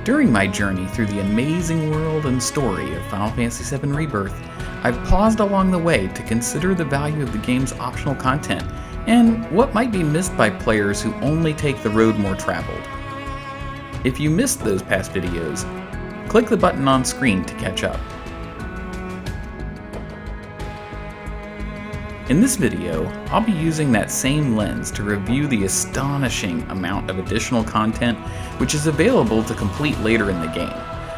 During my journey through the amazing world and story of Final Fantasy VII Rebirth, I've paused along the way to consider the value of the game's optional content and what might be missed by players who only take the road more traveled. If you missed those past videos, click the button on screen to catch up. In this video, I'll be using that same lens to review the astonishing amount of additional content which is available to complete later in the game.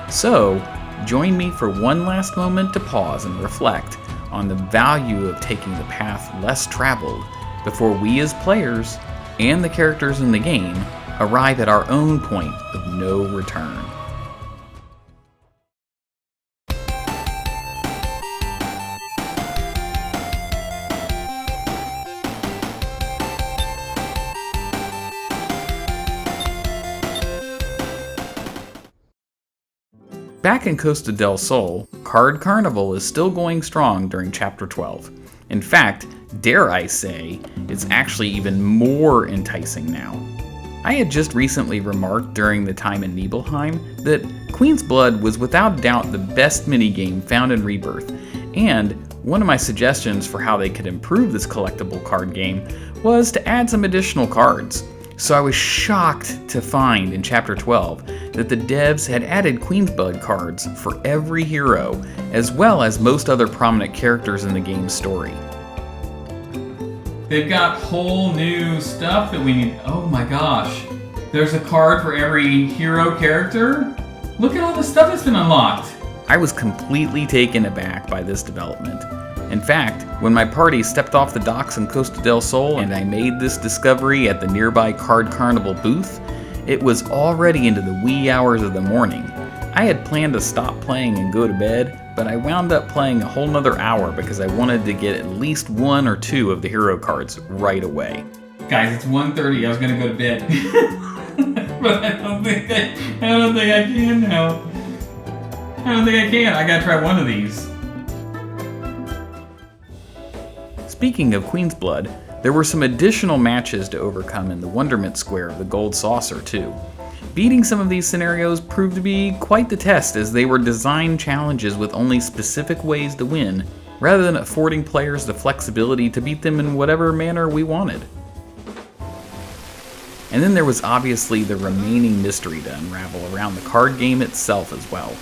So, join me for one last moment to pause and reflect on the value of taking the path less traveled before we as players, and the characters in the game, arrive at our own point of no return. Back in Costa del Sol, Card Carnival is still going strong during Chapter 12. In fact, dare I say, it's actually even more enticing now. I had just recently remarked during the time in Nibelheim that Queen's Blood was without doubt the best minigame found in Rebirth, and one of my suggestions for how they could improve this collectible card game was to add some additional cards. So I was shocked to find in Chapter 12 that the devs had added Queen's Blood cards for every hero, as well as most other prominent characters in the game's story. They've got whole new stuff that we need. Oh my gosh. There's a card for every hero character? Look at all the stuff that's been unlocked. I was completely taken aback by this development. In fact, when my party stepped off the docks in Costa del Sol and I made this discovery at the nearby Card Carnival booth, it was already into the wee hours of the morning. I had planned to stop playing and go to bed, but I wound up playing a whole nother hour because I wanted to get at least one or two of the hero cards right away. Guys, it's 1:30. I was gonna go to bed, but I don't think I can now. I don't think I can. I gotta try one of these. Speaking of Queen's Blood, there were some additional matches to overcome in the Wonderment Square of the Gold Saucer too. Beating some of these scenarios proved to be quite the test, as they were designed challenges with only specific ways to win, rather than affording players the flexibility to beat them in whatever manner we wanted. And then there was obviously the remaining mystery to unravel around the card game itself as well.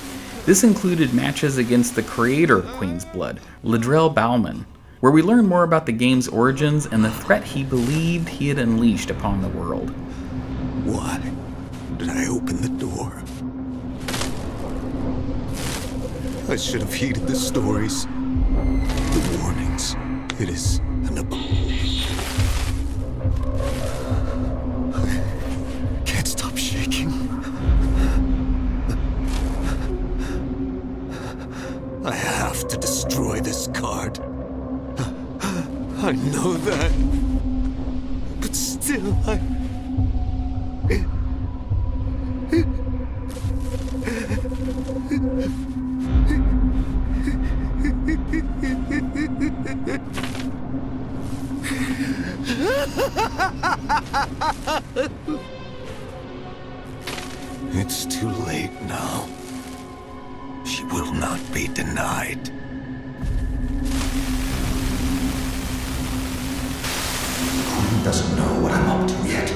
This included matches against the creator of Queen's Blood, Ladrell Bauman, where we learn more about the game's origins and the threat he believed he had unleashed upon the world. Why did I open the door? I should have heeded the stories, the warnings. It is an I can't stop shaking. I have to destroy this card. I know that, but still It's too late now. She will not be denied. Queen doesn't know what I'm up to yet,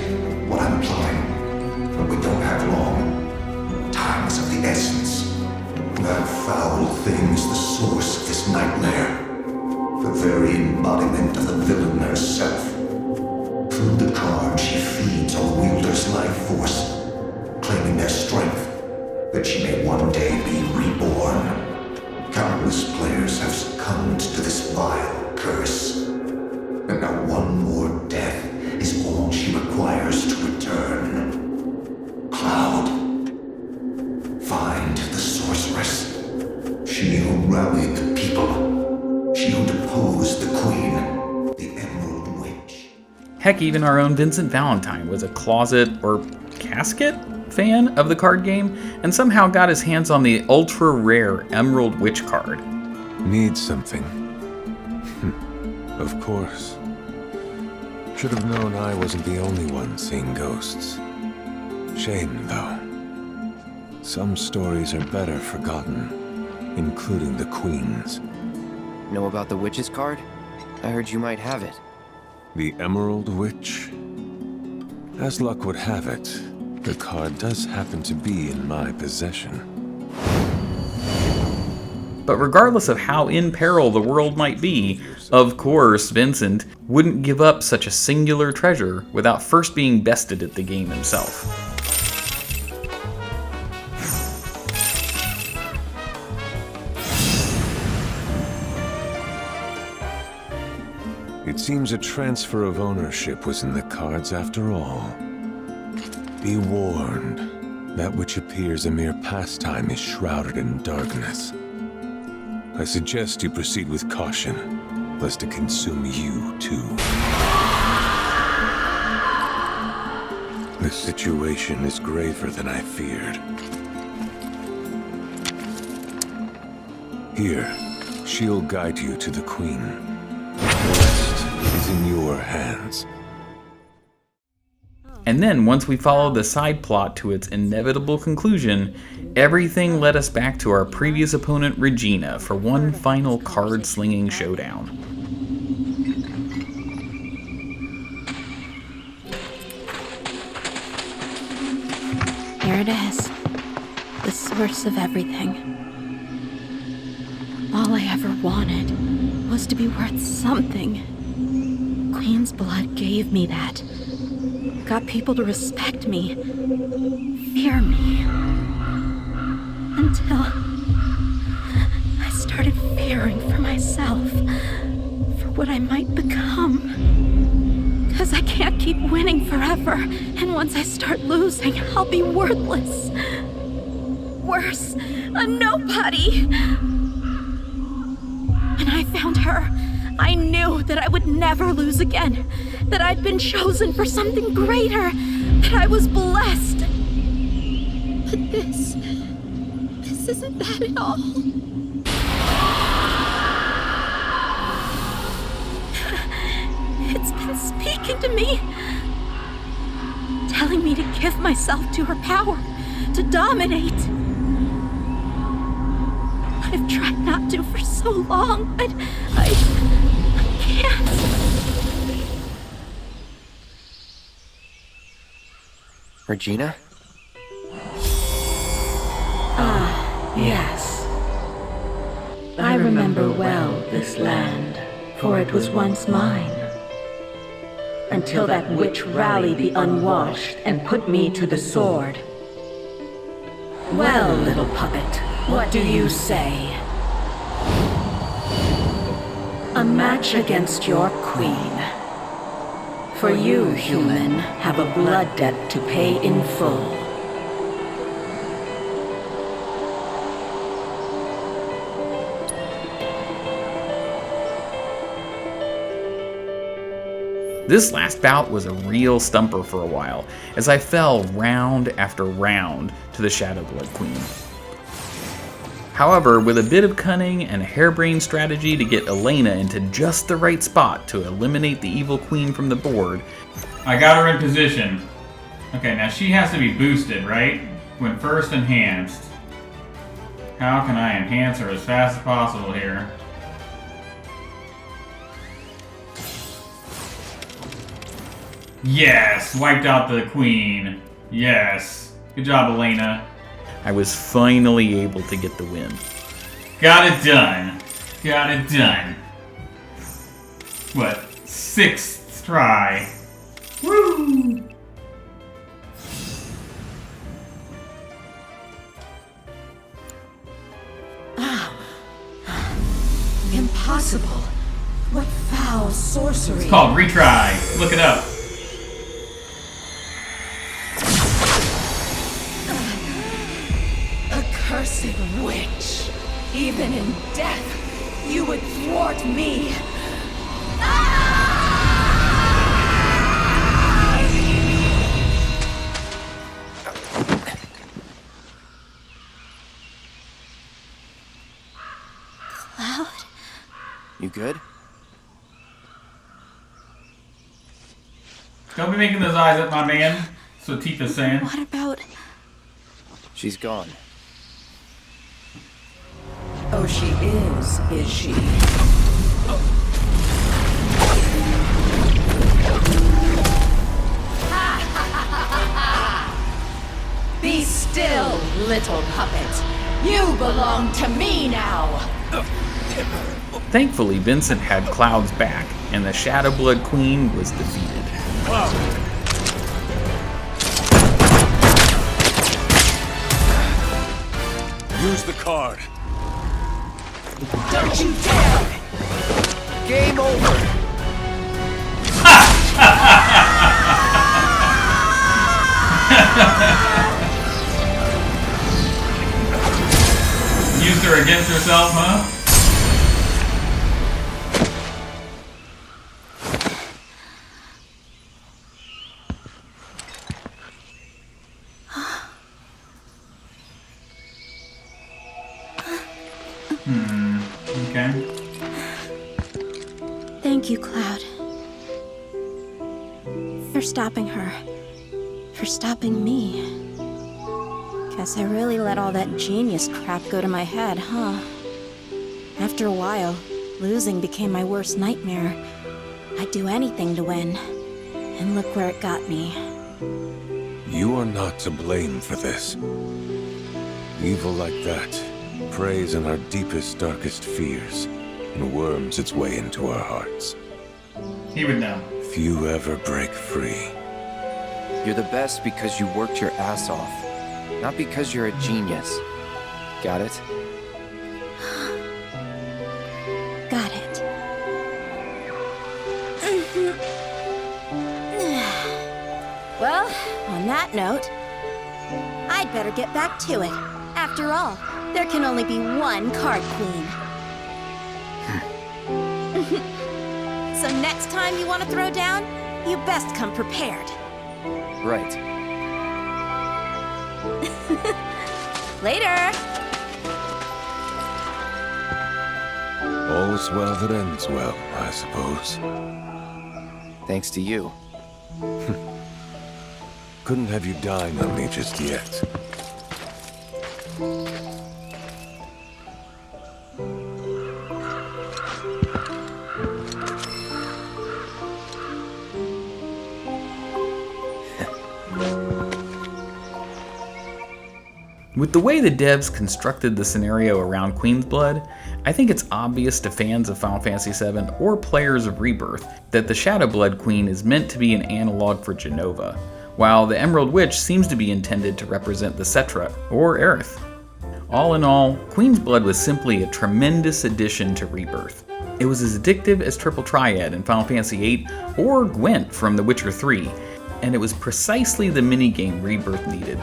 what I'm plotting, but we don't have long. Time is of the essence. That foul thing is the source of this nightmare, the very embodiment of the villain herself. Through the card, she feeds on the wielder's life force, claiming their strength, that she may one day be reborn. Countless players have succumbed to this vile curse. And now one more death is all she requires to return. Cloud, find the sorceress. She who rallied the people. She who deposed the queen, the Emerald Witch. Heck, even our own Vincent Valentine was a closet or casket fan of the card game, and somehow got his hands on the ultra-rare Emerald Witch card. Need something. Of course. Should have known I wasn't the only one seeing ghosts. Shame, though. Some stories are better forgotten, including the Queen's. Know about the Witch's card? I heard you might have it. The Emerald Witch? As luck would have it, the card does happen to be in my possession. But regardless of how in peril the world might be, of course Vincent wouldn't give up such a singular treasure without first being bested at the game himself. It seems a transfer of ownership was in the cards after all. Be warned, that which appears a mere pastime is shrouded in darkness. I suggest you proceed with caution, lest it consume you too. The situation is graver than I feared. Here, she'll guide you to the Queen. The rest is in your hands. And then, once we followed the side plot to its inevitable conclusion, everything led us back to our previous opponent Regina for one final card-slinging showdown. Here it is. The source of everything. All I ever wanted was to be worth something. Queen's blood gave me that. Got people to respect me, fear me. Until I started fearing for myself, for what I might become. 'Cause I can't keep winning forever, and once I start losing, I'll be worthless. Worse, a nobody. When I found her, I knew that I would never lose again, that I'd been chosen for something greater, that I was blessed. But this isn't that at all. It's been speaking to me, telling me to give myself to her power, to dominate. I've tried not to for so long, but I can't. Regina? Yes. I remember well this land, for it was once mine. Until that witch rallied the unwashed and put me to the sword. Well, little puppet, what do you say? A match against your queen. For you, human, have a blood debt to pay in full. This last bout was a real stumper for a while, as I fell round after round to the Shadow Blood Queen. However, with a bit of cunning and a harebrained strategy to get Elena into just the right spot to eliminate the evil queen from the board, I got her in position. Okay, now she has to be boosted, right? When first enhanced. How can I enhance her as fast as possible here? Yes! Wiped out the queen. Yes. Good job, Elena. I was finally able to get the win. Got it done. Got it done. What? 6th try. Woo! Impossible. What foul sorcery. It's called retry. Look it up. Accursed witch. Even in death, you would thwart me. Cloud? You good? Don't be making those eyes at my man. So Tifa's saying. What about... She's gone. Oh, she is she? Be still, little puppet. You belong to me now. Thankfully, Vincent had Cloud's back, and the Shadowblood Queen was defeated. Use the card. Don't you dare! Game over! Used her against herself, huh? Okay. Thank you, Cloud. For stopping her. For stopping me. Guess I really let all that genius crap go to my head, huh? After a while, losing became my worst nightmare. I'd do anything to win. And look where it got me. You are not to blame for this. Evil like that preys on our deepest, darkest fears and worms its way into our hearts. He would know. Few ever break free. You're the best because you worked your ass off, not because you're a genius. Got it? Got it. Well, on that note, I'd better get back to it. After all, there can only be one card queen. So next time you want to throw down, you best come prepared. Right. Later! All's well that ends well, I suppose. Thanks to you. Couldn't have you dying on me just yet. With the way the devs constructed the scenario around Queen's Blood, I think it's obvious to fans of Final Fantasy VII or players of Rebirth that the Shadowblood Queen is meant to be an analog for Jenova, while the Emerald Witch seems to be intended to represent the Cetra or Aerith. All in all, Queen's Blood was simply a tremendous addition to Rebirth. It was as addictive as Triple Triad in Final Fantasy VIII or Gwent from The Witcher 3, and it was precisely the minigame Rebirth needed.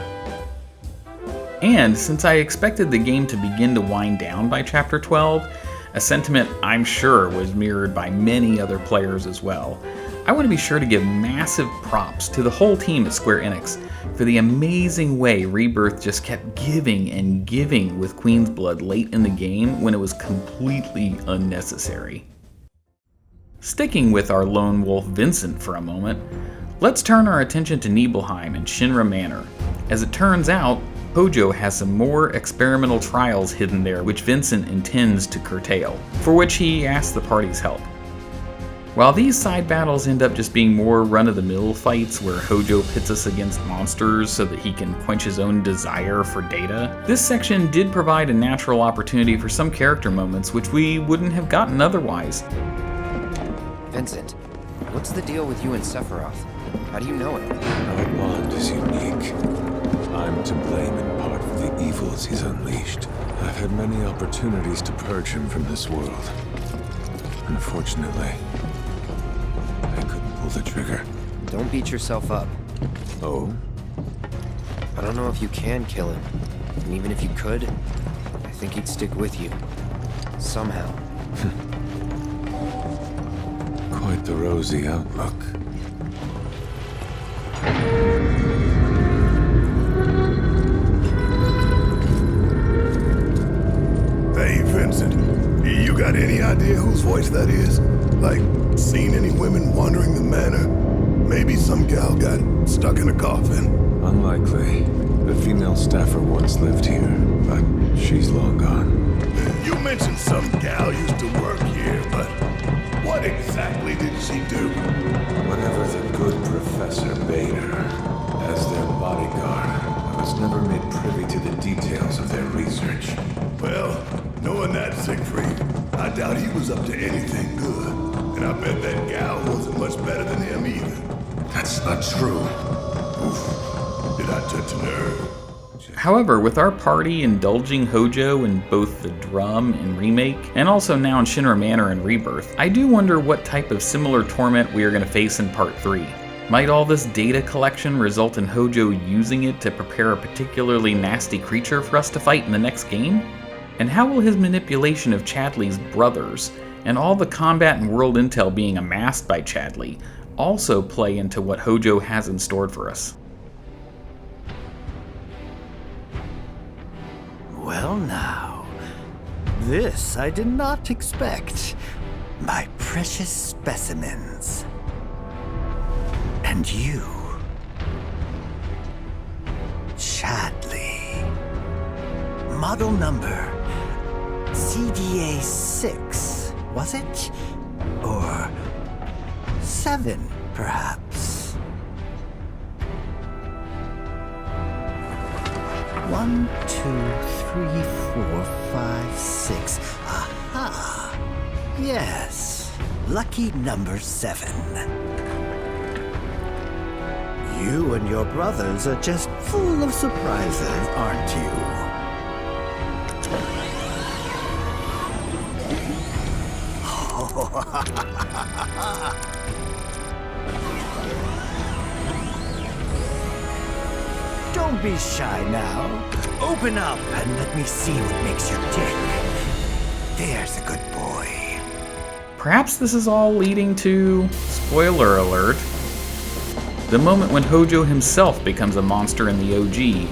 And since I expected the game to begin to wind down by Chapter 12, a sentiment I'm sure was mirrored by many other players as well, I want to be sure to give massive props to the whole team at Square Enix for the amazing way Rebirth just kept giving and giving with Queen's Blood late in the game when it was completely unnecessary. Sticking with our lone wolf Vincent for a moment, let's turn our attention to Nibelheim and Shinra Manor. As it turns out, Hojo has some more experimental trials hidden there which Vincent intends to curtail, for which he asks the party's help. While these side battles end up just being more run-of-the-mill fights where Hojo pits us against monsters so that he can quench his own desire for data, this section did provide a natural opportunity for some character moments which we wouldn't have gotten otherwise. Vincent, what's the deal with you and Sephiroth? How do you know him? Our bond is unique. I'm to blame in part for the evils he's unleashed. I've had many opportunities to purge him from this world. Unfortunately, I couldn't pull the trigger. Don't beat yourself up. Oh? I don't know if you can kill him. And even if you could, I think he'd stick with you. Somehow. Quite the rosy outlook. Hey, Vincent, you got any idea whose voice that is? Like, seen any women wandering the manor? Maybe some gal got stuck in a coffin. Unlikely. The female staffer once lived here, but she's long gone. You mentioned some gal used to work here, but what exactly did she do? Whatever the good professor bade her. As their bodyguard, I was never made privy to the details of their research. Well, knowing that, Siegfried, I doubt he was up to anything good. And I bet that gal wasn't much better than him either. That's not true. Oof. Did I touch a nerve? However, with our party indulging Hojo in both the drum in Remake, and also now in Shinra Manor in Rebirth, I do wonder what type of similar torment we are going to face in Part 3. Might all this data collection result in Hojo using it to prepare a particularly nasty creature for us to fight in the next game? And how will his manipulation of Chadley's brothers, and all the combat and world intel being amassed by Chadley, also play into what Hojo has in store for us? Well now, this I did not expect. My precious specimens. And you, Chadley. Model number CDA 6, was it? Or 7, perhaps? 1, 2, 3, 4, 5, 6. Aha! Yes, lucky number 7. You and your brothers are just full of surprises, aren't you? Don't be shy now. Open up and let me see what makes you tick. There's a good boy. Perhaps this is all leading to, spoiler alert, the moment when Hojo himself becomes a monster in the OG,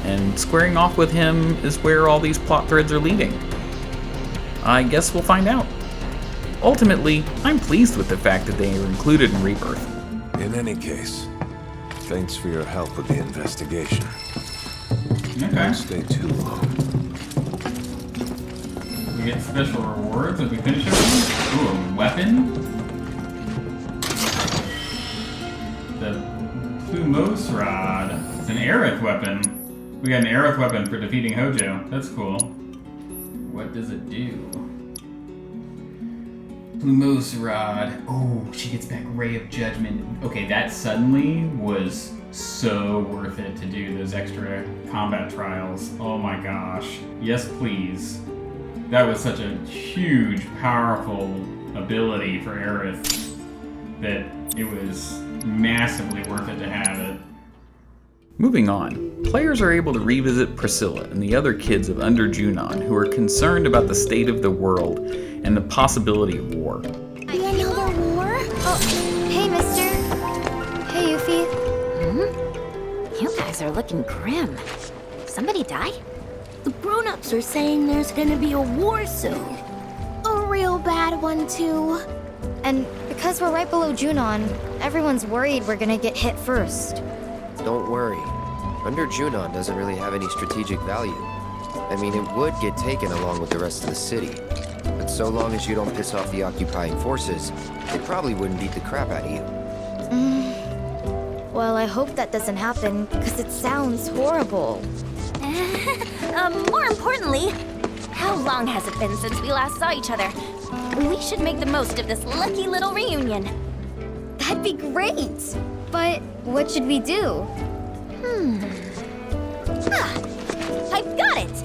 and squaring off with him is where all these plot threads are leading. I guess we'll find out. Ultimately, I'm pleased with the fact that they are included in Rebirth. In any case, thanks for your help with the investigation. Okay. Don't stay too long. We get special rewards if we finish everything. Ooh, a weapon? The Plumose Rod. It's an Aerith weapon. We got an Aerith weapon for defeating Hojo. That's cool. What does it do? Plumose Rod. Oh, she gets back Ray of Judgment. Okay, that suddenly was so worth it to do those extra combat trials. Oh my gosh. Yes, please. That was such a huge, powerful ability for Aerith that it was massively worth it to have it. Moving on, players are able to revisit Priscilla and the other kids of Under Junon who are concerned about the state of the world and the possibility of war. Another war? Oh, hey, mister. Hey, Yuffie. You guys are looking grim. Somebody die? The grown-ups are saying there's gonna be a war soon. A real bad one, too. And because we're right below Junon, everyone's worried we're gonna get hit first. Don't worry. Under Junon doesn't really have any strategic value. I mean, it would get taken along with the rest of the city. But so long as you don't piss off the occupying forces, they probably wouldn't beat the crap out of you. Well, I hope that doesn't happen, because it sounds horrible. More importantly, how long has it been since we last saw each other? We should make the most of this lucky little reunion. That'd be great! But what should we do? I've got it!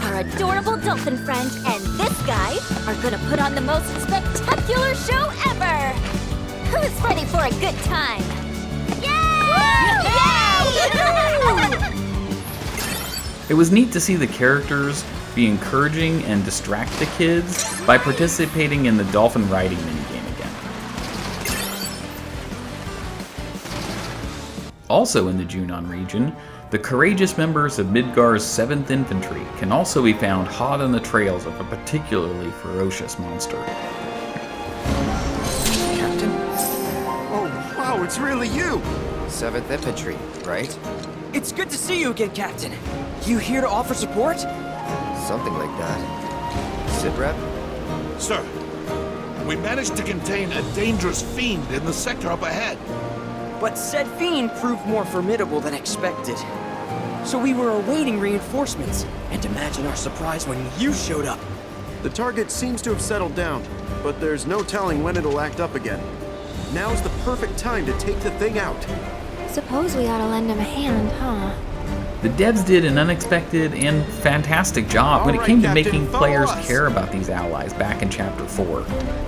Our adorable dolphin friend and this guy are gonna put on the most spectacular show ever! Who's ready for a good time? Yay! It was neat to see the characters be encouraging and distract the kids by participating in the dolphin riding minigame again. Also in the Junon region, The courageous members of Midgar's 7th Infantry can also be found hot on the trails of a particularly ferocious monster. Captain? Oh, wow, it's really you! 7th Infantry, right? It's good to see you again, Captain. You here to offer support? Something like that. Sit Rep? Sir, we managed to contain a dangerous fiend in the sector up ahead. But said fiend proved more formidable than expected. So we were awaiting reinforcements, and imagine our surprise when you showed up. The target seems to have settled down, but there's no telling when it'll act up again. Now's the perfect time to take the thing out. Suppose we ought to lend him a hand, huh? The devs did an unexpected and fantastic job when it came to making players care about these allies back in Chapter 4.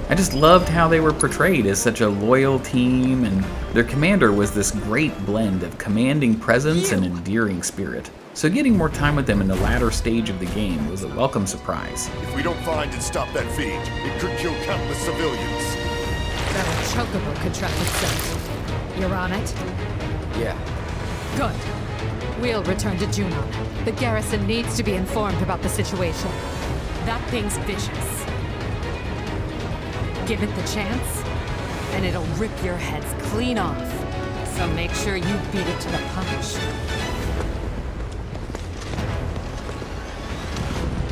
I just loved how they were portrayed as such a loyal team, and their commander was this great blend of commanding presence and endearing spirit. So getting more time with them in the latter stage of the game was a welcome surprise. If we don't find and stop that fiend, it could kill countless civilians. That chocobo contracted sense. You're on it? Yeah. Good. We'll return to Junon. The garrison needs to be informed about the situation. That thing's vicious. Give it the chance, and it'll rip your heads clean off. So make sure you beat it to the punch.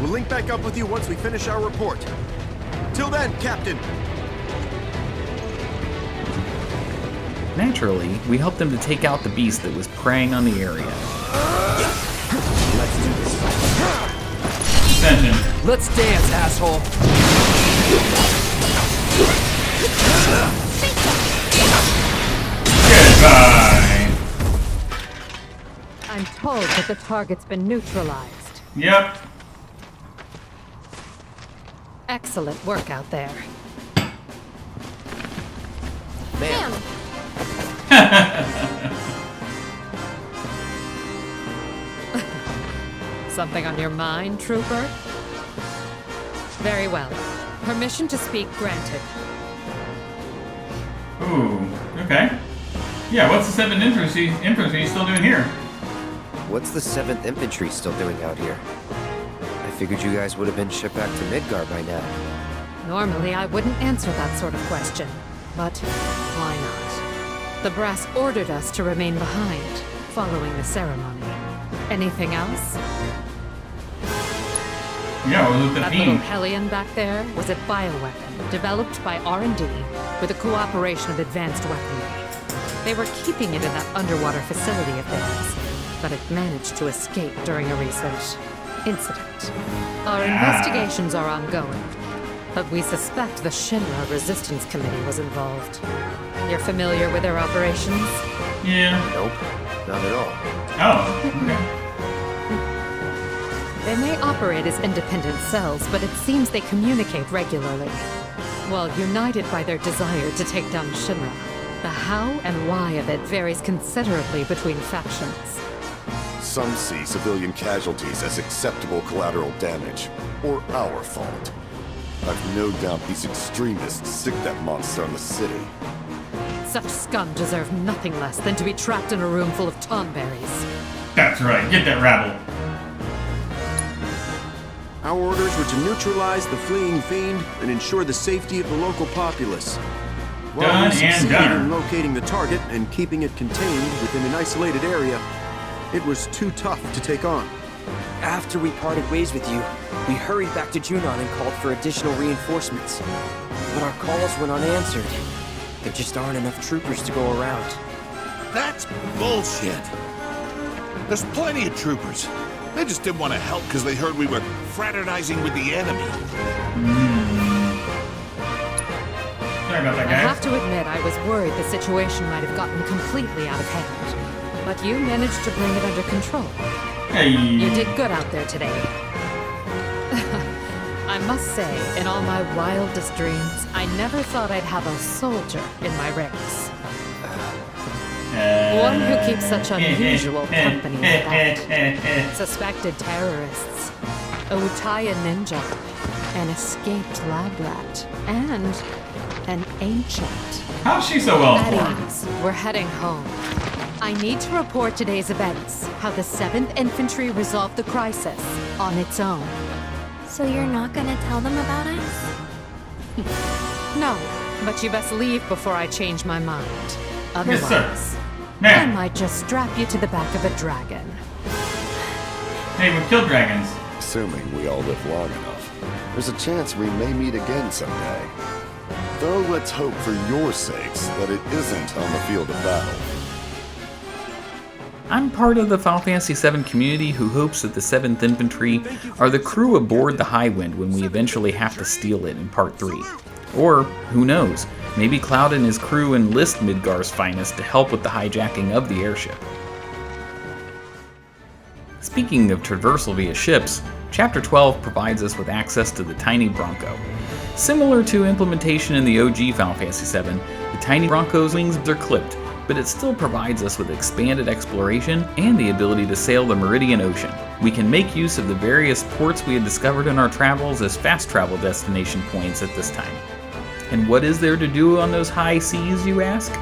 We'll link back up with you once we finish our report. Till then, Captain! Naturally, we helped them to take out the beast that was preying on the area. Let's do this. Attention. Let's dance, asshole. Goodbye. I'm told that the target's been neutralized. Yep. Excellent work out there. Ma'am. Something on your mind, Trooper? Very well. Permission to speak granted. Ooh, okay. Yeah, what's the 7th Infantry still doing here? What's the 7th Infantry still doing out here? I figured you guys would have been shipped back to Midgar by now. Normally, I wouldn't answer that sort of question, but why not? The brass ordered us to remain behind, following the ceremony. Anything else? Yeah, well, with the That little Hellion back there was a bioweapon developed by R&D with the cooperation of advanced weaponry. They were keeping it in that underwater facility of theirs, but it managed to escape during a recent incident. Our investigations are ongoing, but we suspect the Shinra Resistance Committee was involved. You're familiar with their operations? Yeah. Nope, not at all. Oh, okay. They may operate as independent cells, but it seems they communicate regularly. While united by their desire to take down Shinra, the how and why of it varies considerably between factions. Some see civilian casualties as acceptable collateral damage, or our fault. I've no doubt these extremists sick that monster on the city. Such scum deserve nothing less than to be trapped in a room full of tomberries. That's right, get that rabble. Our orders were to neutralize the fleeing fiend and ensure the safety of the local populace. While Done we and succeeded done. in locating the target and keeping it contained within an isolated area, it was too tough to take on. After we parted ways with you, we hurried back to Junon and called for additional reinforcements. But our calls went unanswered. There just aren't enough troopers to go around. That's bullshit. There's plenty of troopers. They just didn't want to help because they heard we were fraternizing with the enemy. Sorry about that, I guys. have to admit, I was worried the situation might have gotten completely out of hand. But you managed to bring it under control. Hey. You did good out there today. I must say, in all my wildest dreams, I never thought I'd have a soldier in my ranks. One who keeps such unusual company like that. Suspected terrorists, a Utaya ninja, an escaped lab rat, and an ancient. How's she so well At informed? ease, we're heading home. I need to report today's events, how the 7th Infantry resolved the crisis on its own. So you're not gonna tell them about us? No, but you best leave before I change my mind. Otherwise, Yes, sir. I Ma'am. might just strap you to the back of a dragon. Hey, we killed dragons. Assuming we all live long enough, there's a chance we may meet again someday. Though let's hope for your sakes that it isn't on the field of battle. I'm part of the Final Fantasy VII community who hopes that the 7th Infantry are the crew aboard the Highwind when we eventually have to steal it in Part 3. Or, who knows, maybe Cloud and his crew enlist Midgar's finest to help with the hijacking of the airship. Speaking of traversal via ships, Chapter 12 provides us with access to the Tiny Bronco. Similar to implementation in the OG Final Fantasy VII, the Tiny Bronco's wings are clipped, but it still provides us with expanded exploration and the ability to sail the Meridian Ocean. We can make use of the various ports we had discovered in our travels as fast travel destination points at this time. And what is there to do on those high seas, you ask?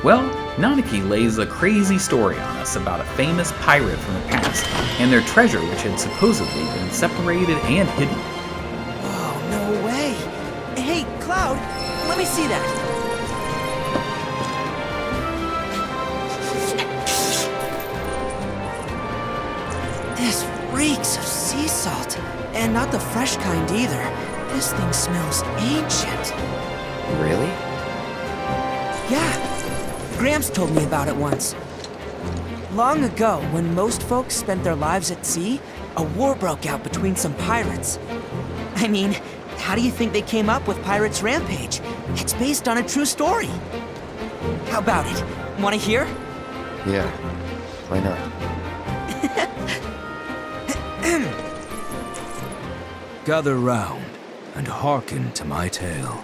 Well, Nanaki lays a crazy story on us about a famous pirate from the past and their treasure which had supposedly been separated and hidden. Oh, no way. Hey, Cloud, let me see that. This reeks of sea salt, and not the fresh kind either. This thing smells ancient. Really? Yeah, Gramps told me about it once. Long ago, when most folks spent their lives at sea, a war broke out between some pirates. I mean, how do you think they came up with Pirates Rampage? It's based on a true story. How about it? Want to hear? Yeah, why not? Gather round and hearken to my tale.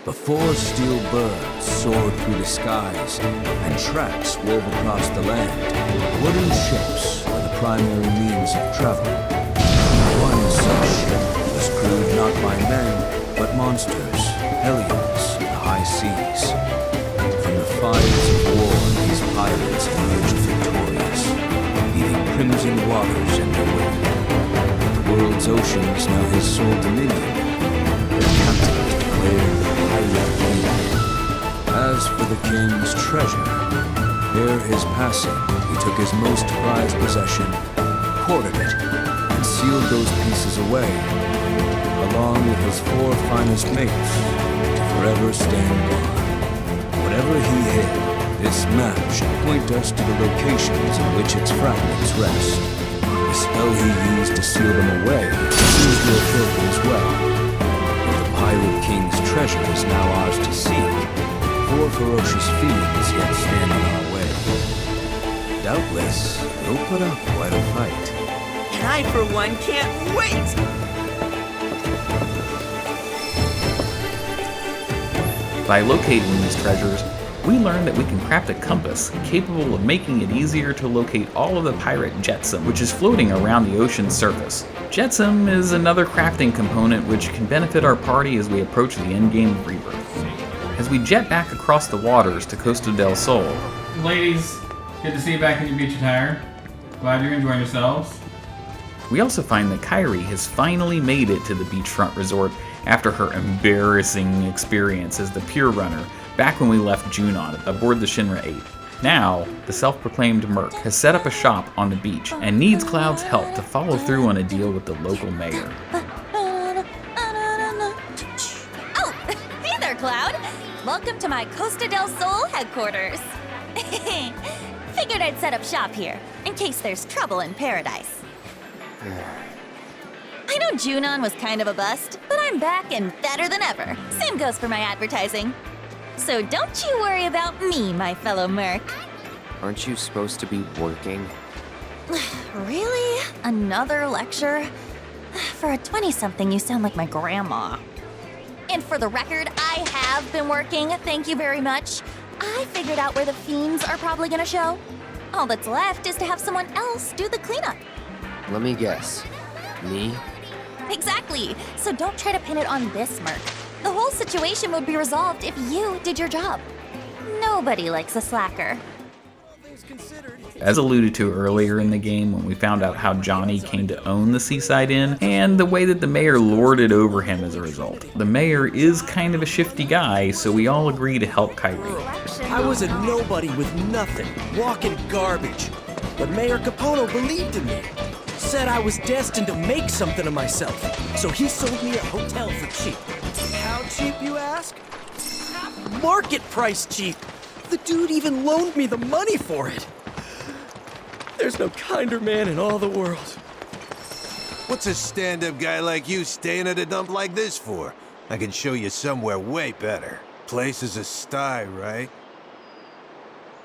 Before steel birds soared through the skies and tracks wove across the land, wooden ships were the primary means of travel. One such ship was crewed not by men, but monsters, hellions, in the high seas. From the fires of war, these pirates emerged victorious, leaving crimson waters in their wake. The world's oceans now his sole dominion. Their captains declared the pirate king. As for the king's treasure, ere his passing, he took his most prized possession, hoarded it, and sealed those pieces away, along with his 4 finest mates, to forever stand by. Whatever he hid, this map should point us to the locations in which its fragments rest. The spell he used to seal them away seems to have broken as well. Though the Pirate King's treasure is now ours to seek, 4 ferocious fiends yet stand in our way. Doubtless, they'll put up quite a fight. And I, for one, can't wait! By locating these treasures, we learn that we can craft a compass capable of making it easier to locate all of the pirate jetsam, which is floating around the ocean's surface. Jetsam is another crafting component which can benefit our party as we approach the endgame of Rebirth. As we jet back across the waters to Costa del Sol. Ladies, good to see you back in your beach attire. Glad you're enjoying yourselves. We also find that Kairi has finally made it to the beachfront resort after her embarrassing experience as the Pure Runner back when we left Junon aboard the Shinra 8. Now, the self-proclaimed Merc has set up a shop on the beach and needs Cloud's help to follow through on a deal with the local mayor. Oh, hey there, Cloud. Welcome to my Costa del Sol headquarters. Figured I'd set up shop here, in case there's trouble in paradise. I know Junon was kind of a bust, but I'm back and better than ever. Same goes for my advertising. So don't you worry about me, my fellow Merc. Aren't you supposed to be working? Really? Another lecture? For a 20-something, you sound like my grandma. And for the record, I have been working, thank you very much. I figured out where the fiends are probably gonna show. All that's left is to have someone else do the cleanup. Let me guess. Me? Exactly. So don't try to pin it on this Merc. The whole situation would be resolved if you did your job. Nobody likes a slacker. As alluded to earlier in the game when we found out how Johnny came to own the Seaside Inn, and the way that the mayor lorded over him as a result. The mayor is kind of a shifty guy, so we all agree to help Kyrie. I was a nobody with nothing, walking garbage. But Mayor Capono believed in me. Said I was destined to make something of myself. So he sold me a hotel for cheap. How cheap, you ask? Market price cheap. The dude even loaned me the money for it. There's no kinder man in all the world. What's a stand-up guy like you staying at a dump like this for? I can show you somewhere way better. Place is a sty, right?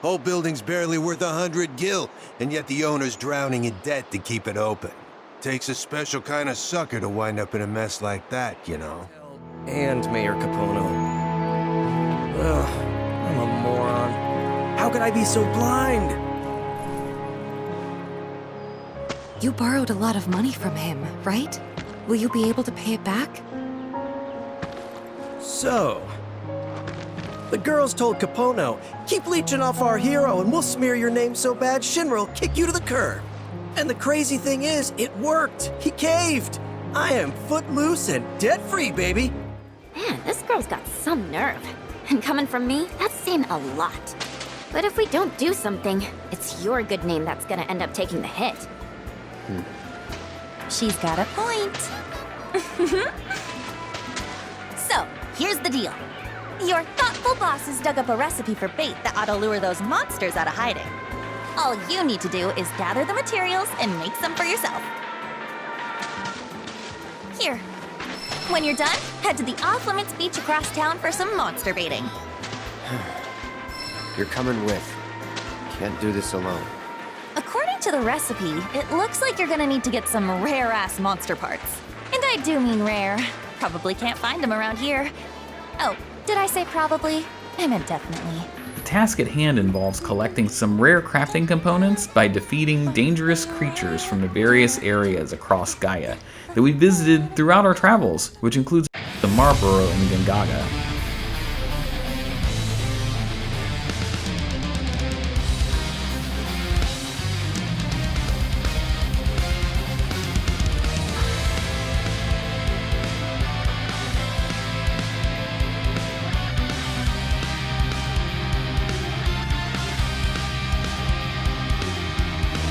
Whole building's barely worth 100 gil, and yet the owner's drowning in debt to keep it open. Takes a special kind of sucker to wind up in a mess like that, you know? And Mayor Capono. Ugh, I'm a moron. How could I be so blind? You borrowed a lot of money from him, right? Will you be able to pay it back? So, the girls told Capono, keep leeching off our hero and we'll smear your name so bad Shinra will kick you to the curb. And the crazy thing is, it worked. He caved. I am footloose and debt-free, baby. Man, this girl's got some nerve. And coming from me, that's saying a lot. But if we don't do something, it's your good name that's gonna end up taking the hit. She's got a point. So, here's the deal. Your thoughtful bosses dug up a recipe for bait that ought to lure those monsters out of hiding. All you need to do is gather the materials and make some for yourself. Here. When you're done, head to the off-limits beach across town for some monster baiting. You're coming with. Can't do this alone. According to the recipe, it looks like you're gonna need to get some rare-ass monster parts. And I do mean rare. Probably can't find them around here. Oh, did I say probably? I meant definitely. The task at hand involves collecting some rare crafting components by defeating dangerous creatures from the various areas across Gaia that we visited throughout our travels, which includes the Marlborough and Gongaga.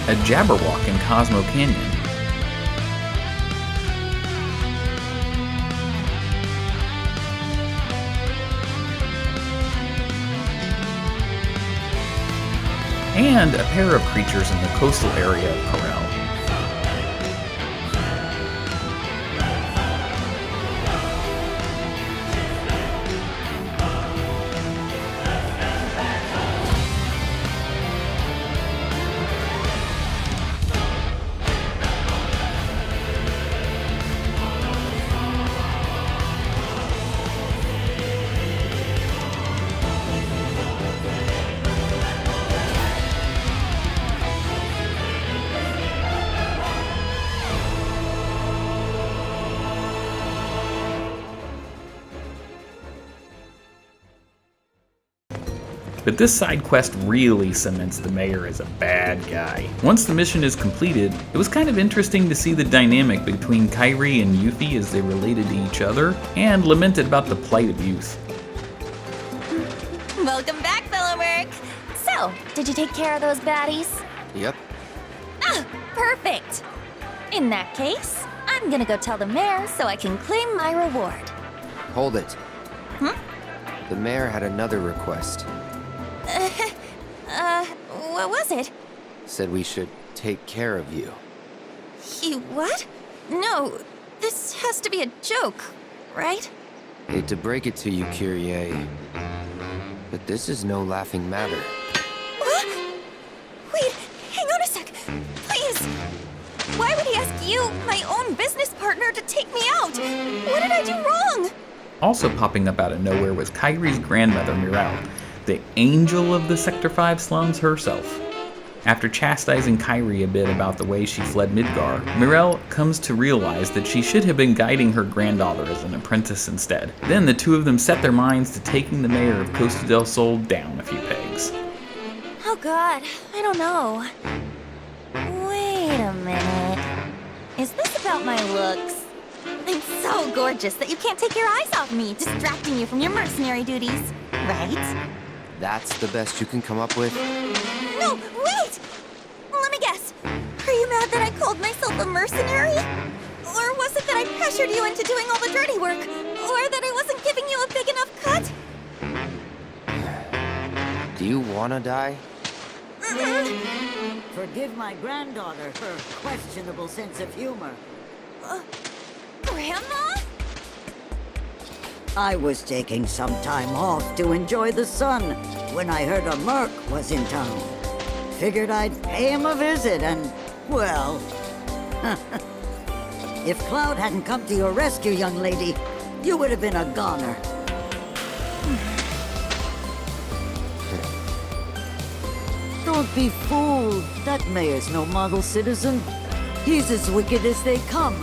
A Jabberwock in Cosmo Canyon. And a pair of creatures in the coastal area of Corel. But this side quest really cements the mayor as a bad guy. Once the mission is completed, it was kind of interesting to see the dynamic between Kyrie and Yuffie as they related to each other, and lamented about the plight of youth. Welcome back, fellow Merc! So, did you take care of those baddies? Yep. Ah, perfect! In that case, I'm gonna go tell the mayor so I can claim my reward. Hold it. Hmm? The mayor had another request. What was it? Said we should take care of you. He what? No, this has to be a joke, right? Hate to break it to you, Kyrie, but this is no laughing matter. What? Wait, hang on a sec. Please! Why would he ask you, my own business partner, to take me out? What did I do wrong? Also popping up out of nowhere was Kyrie's grandmother, Mirelle, the angel of the Sector 5 slums herself. After chastising Kyrie a bit about the way she fled Midgar, Mirelle comes to realize that she should have been guiding her granddaughter as an apprentice instead. Then the two of them set their minds to taking the mayor of Costa del Sol down a few pegs. Oh god, I don't know. Wait a minute. Is this about my looks? I'm so gorgeous that you can't take your eyes off me, distracting you from your mercenary duties, right? That's the best you can come up with? No, wait! Let me guess. Are you mad that I called myself a mercenary? Or was it that I pressured you into doing all the dirty work? Or that I wasn't giving you a big enough cut? Do you wanna die? Forgive my granddaughter her questionable sense of humor. Grandma? I was taking some time off to enjoy the sun when I heard a Merc was in town. Figured I'd pay him a visit and, well... If Cloud hadn't come to your rescue, young lady, you would have been a goner. Don't be fooled. That mayor's no model citizen. He's as wicked as they come.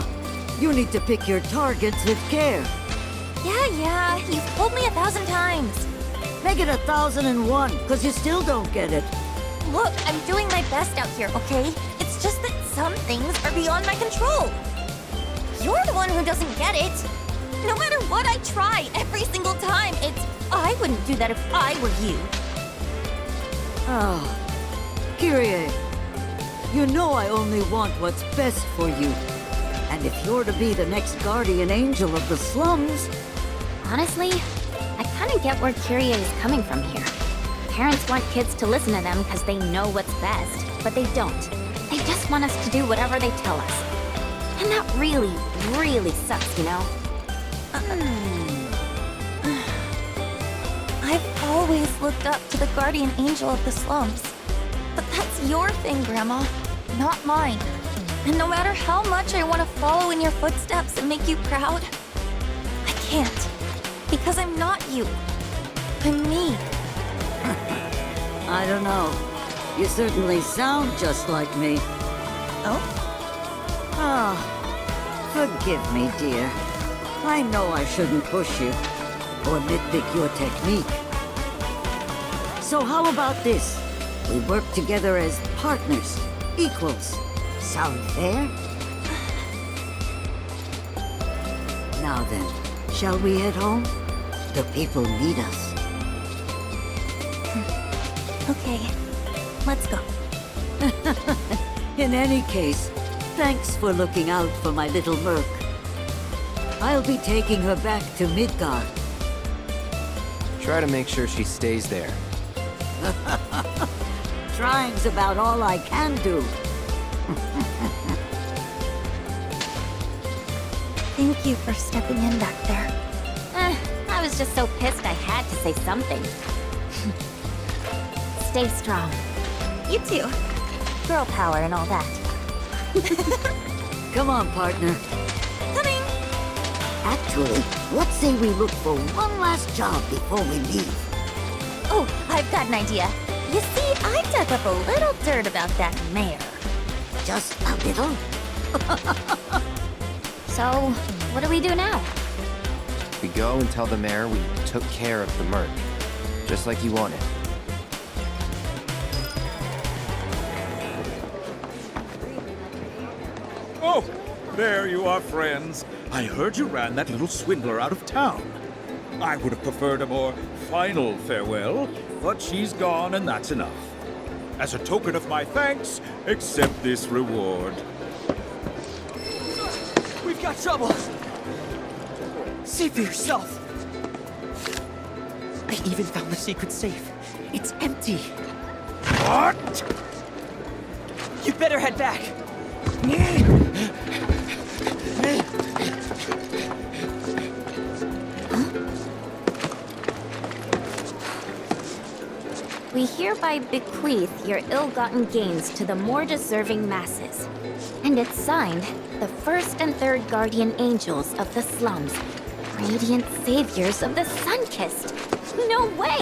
You need to pick your targets with care. Yeah, you've told me 1,000 times. Make it 1,001, because you still don't get it. Look, I'm doing my best out here, okay? It's just that some things are beyond my control. You're the one who doesn't get it. No matter what I try, every single time, I wouldn't do that if I were you. Ah, Kyrie, you know I only want what's best for you. And if you're to be the next guardian angel of the slums... Honestly, I kind of get where Kyrie is coming from here. Parents want kids to listen to them because they know what's best, but they don't. They just want us to do whatever they tell us. And that really, really sucks, you know? I've always looked up to the guardian angel of the slums. But that's your thing, Grandma, not mine. And no matter how much I want to follow in your footsteps and make you proud, I can't. Because I'm not you. I'm me. I don't know. You certainly sound just like me. Oh? Ah, forgive me, dear. I know I shouldn't push you or nitpick your technique. So how about this? We work together as partners, equals. Sound fair? Now then, shall we head home? The people need us. Okay, let's go. In any case, thanks for looking out for my little Merc. I'll be taking her back to Midgar. Try to make sure she stays there. Trying's about all I can do. Thank you for stepping in back there. I was just so pissed I had to say something. Stay strong. You too. Girl power and all that. Come on, partner. Coming! Actually, let's say we look for one last job before we leave. Oh, I've got an idea. You see, I dug up a little dirt about that mayor. Just a little? So, what do we do now? We go and tell the mayor we took care of the Merc, just like you wanted. Oh, there you are, friends. I heard you ran that little swindler out of town. I would have preferred a more final farewell, but she's gone and that's enough. As a token of my thanks, accept this reward. We've got trouble! See for yourself! I even found the secret safe. It's empty. What? You better head back. We hereby bequeath your ill-gotten gains to the more deserving masses. And it's signed, the first and third guardian angels of the slums, radiant saviors of the sun-kissed. No way!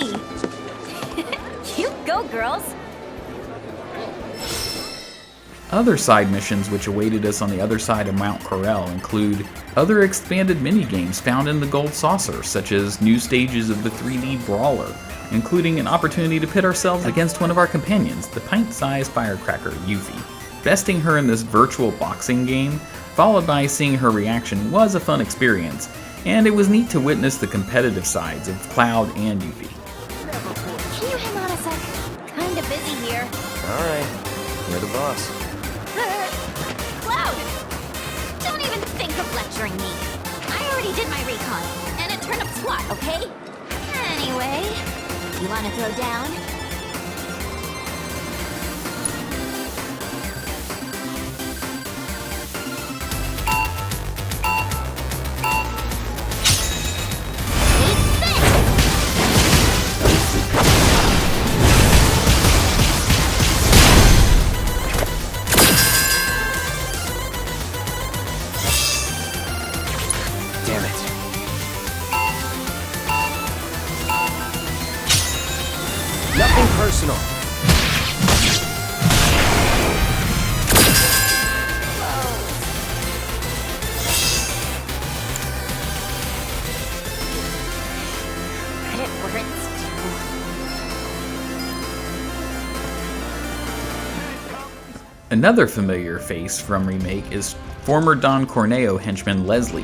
You go, girls! Other side missions which awaited us on the other side of Mount Corel include other expanded minigames found in the Gold Saucer, such as new stages of the 3D Brawler, including an opportunity to pit ourselves against one of our companions, the pint-sized firecracker, Yuffie. Besting her in this virtual boxing game, followed by seeing her reaction, was a fun experience, and it was neat to witness the competitive sides of Cloud and Yuffie. Can you hang on a sec? Kinda busy here. Alright, you're the boss. Cloud! Don't even think of lecturing me. I already did my recon, and it turned up SWAT, okay? Anyway, you wanna throw down? Personal. Another familiar face from Remake is former Don Corneo henchman Leslie,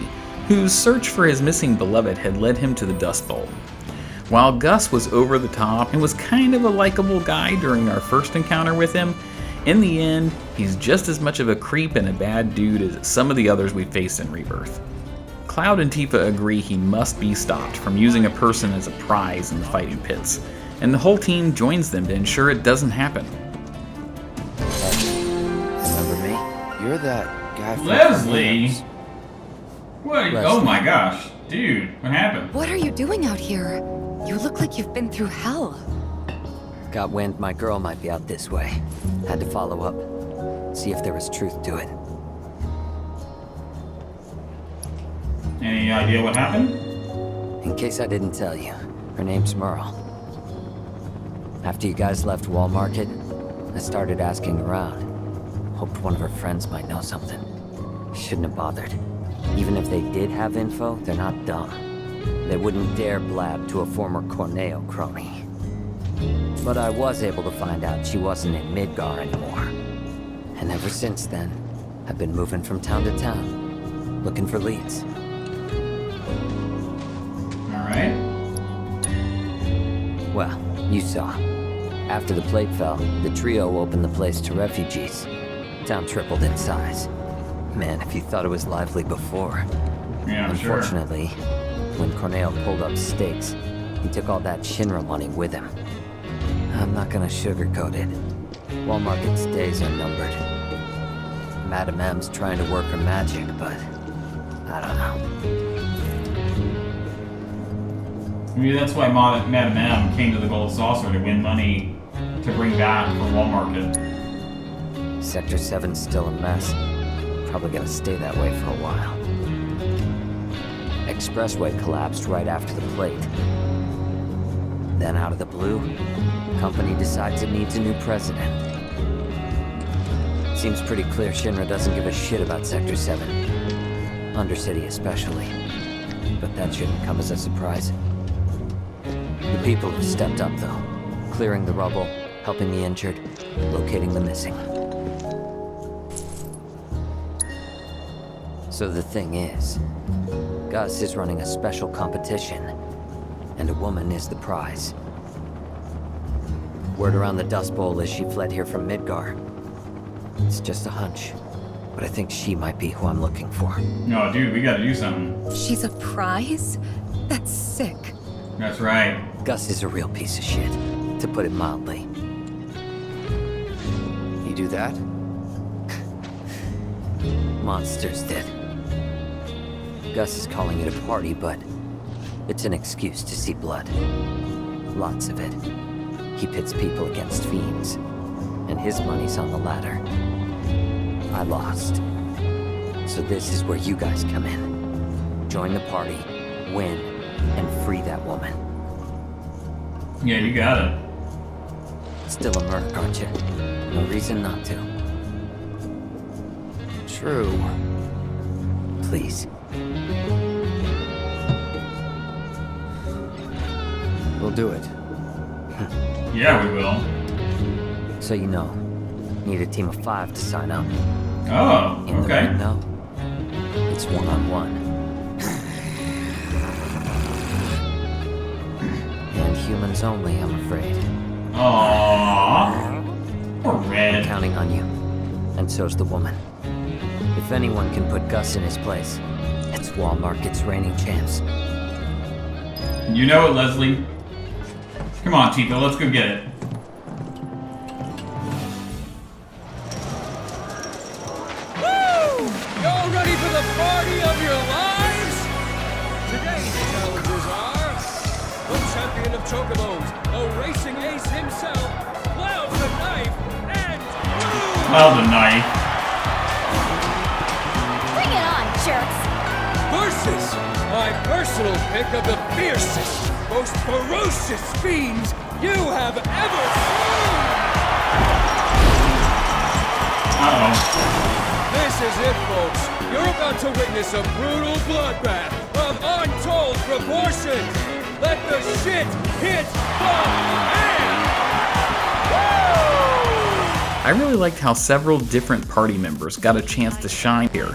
whose search for his missing beloved had led him to the Dust Bowl. While Gus was over the top and was kind of a likable guy during our first encounter with him, in the end, he's just as much of a creep and a bad dude as some of the others we faced in Rebirth. Cloud and Tifa agree he must be stopped from using a person as a prize in the fighting pits, and the whole team joins them to ensure it doesn't happen. Remember me? You're that guy from Leslie? What? Oh my gosh. Dude, what happened? What are you doing out here? You look like you've been through hell. Got wind my girl might be out this way. Had to follow up, see if there was truth to it. Any idea what happened? In case I didn't tell you, her name's Merle. After you guys left Wall Market, I started asking around. Hoped one of her friends might know something. Shouldn't have bothered. Even if they did have info, they're not dumb. They wouldn't dare blab to a former Corneo crony. But I was able to find out she wasn't in Midgar anymore. And ever since then, I've been moving from town to town, looking for leads. Alright. Well, you saw. After the plate fell, the trio opened the place to refugees. Town tripled in size. Man, if you thought it was lively before. Yeah, I'm sure. Unfortunately, when Corneo pulled up stakes, he took all that Shinra money with him. I'm not gonna sugarcoat it. Wall Market's days are numbered. Madame M's trying to work her magic, but I don't know. Maybe that's why Madame M came to the Gold Saucer to win money to bring back for Wall Market. Sector 7's still a mess. Probably gonna stay that way for a while. Expressway collapsed right after the plate. Then out of the blue, company decides it needs a new president. Seems pretty clear Shinra doesn't give a shit about Sector 7. Undercity especially. But that shouldn't come as a surprise. The people have stepped up though. Clearing the rubble, helping the injured, locating the missing. So the thing is, Gus is running a special competition, and a woman is the prize. Word around the Dust Bowl is she fled here from Midgar. It's just a hunch, but I think she might be who I'm looking for. No, dude, we gotta do something. She's a prize? That's sick. That's right. Gus is a real piece of shit, to put it mildly. You do that? Monsters did. Gus is calling it a party, but it's an excuse to see blood. Lots of it. He pits people against fiends, and his money's on the ladder. I lost. So this is where you guys come in. Join the party, win, and free that woman. Yeah, you got it. Still a merc, aren't you? No reason not to. true. Please. We'll do it. Yeah, we will. So you know, need a team of 5 to sign up. Oh, In the okay. ring, though, it's one-on-one. And humans only, I'm afraid. Aww. Poor Red. I'm counting on you. And so's the woman. If anyone can put Gus in his place, it's Wall Market's reigning champs. You know it, Leslie. Come on, Tifa, let's go get it. Woo! Y'all ready for the party of your lives? Today's challenges are the champion of Chocobos, a racing ace himself, Cloud the Knife, and Cloud the Knife. Bring it on, jerks! versus my personal pick of the fiercest, most ferocious fiends you have ever seen! Uh-oh. This is it, folks. You're about to witness a brutal bloodbath of untold proportions. Let the shit hit the fan! I really liked how several different party members got a chance to shine here.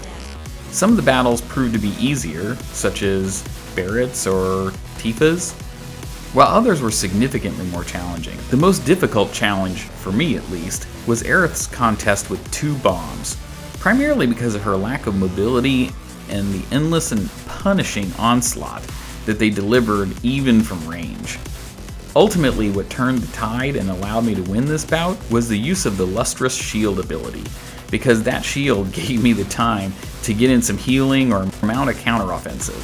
Some of the battles proved to be easier, such as Barrett's or Tifa's, while others were significantly more challenging. The most difficult challenge, for me at least, was Aerith's contest with 2 bombs, primarily because of her lack of mobility and the endless and punishing onslaught that they delivered even from range. Ultimately, what turned the tide and allowed me to win this bout was the use of the Lustrous Shield ability, because that shield gave me the time to get in some healing or mount a counteroffensive.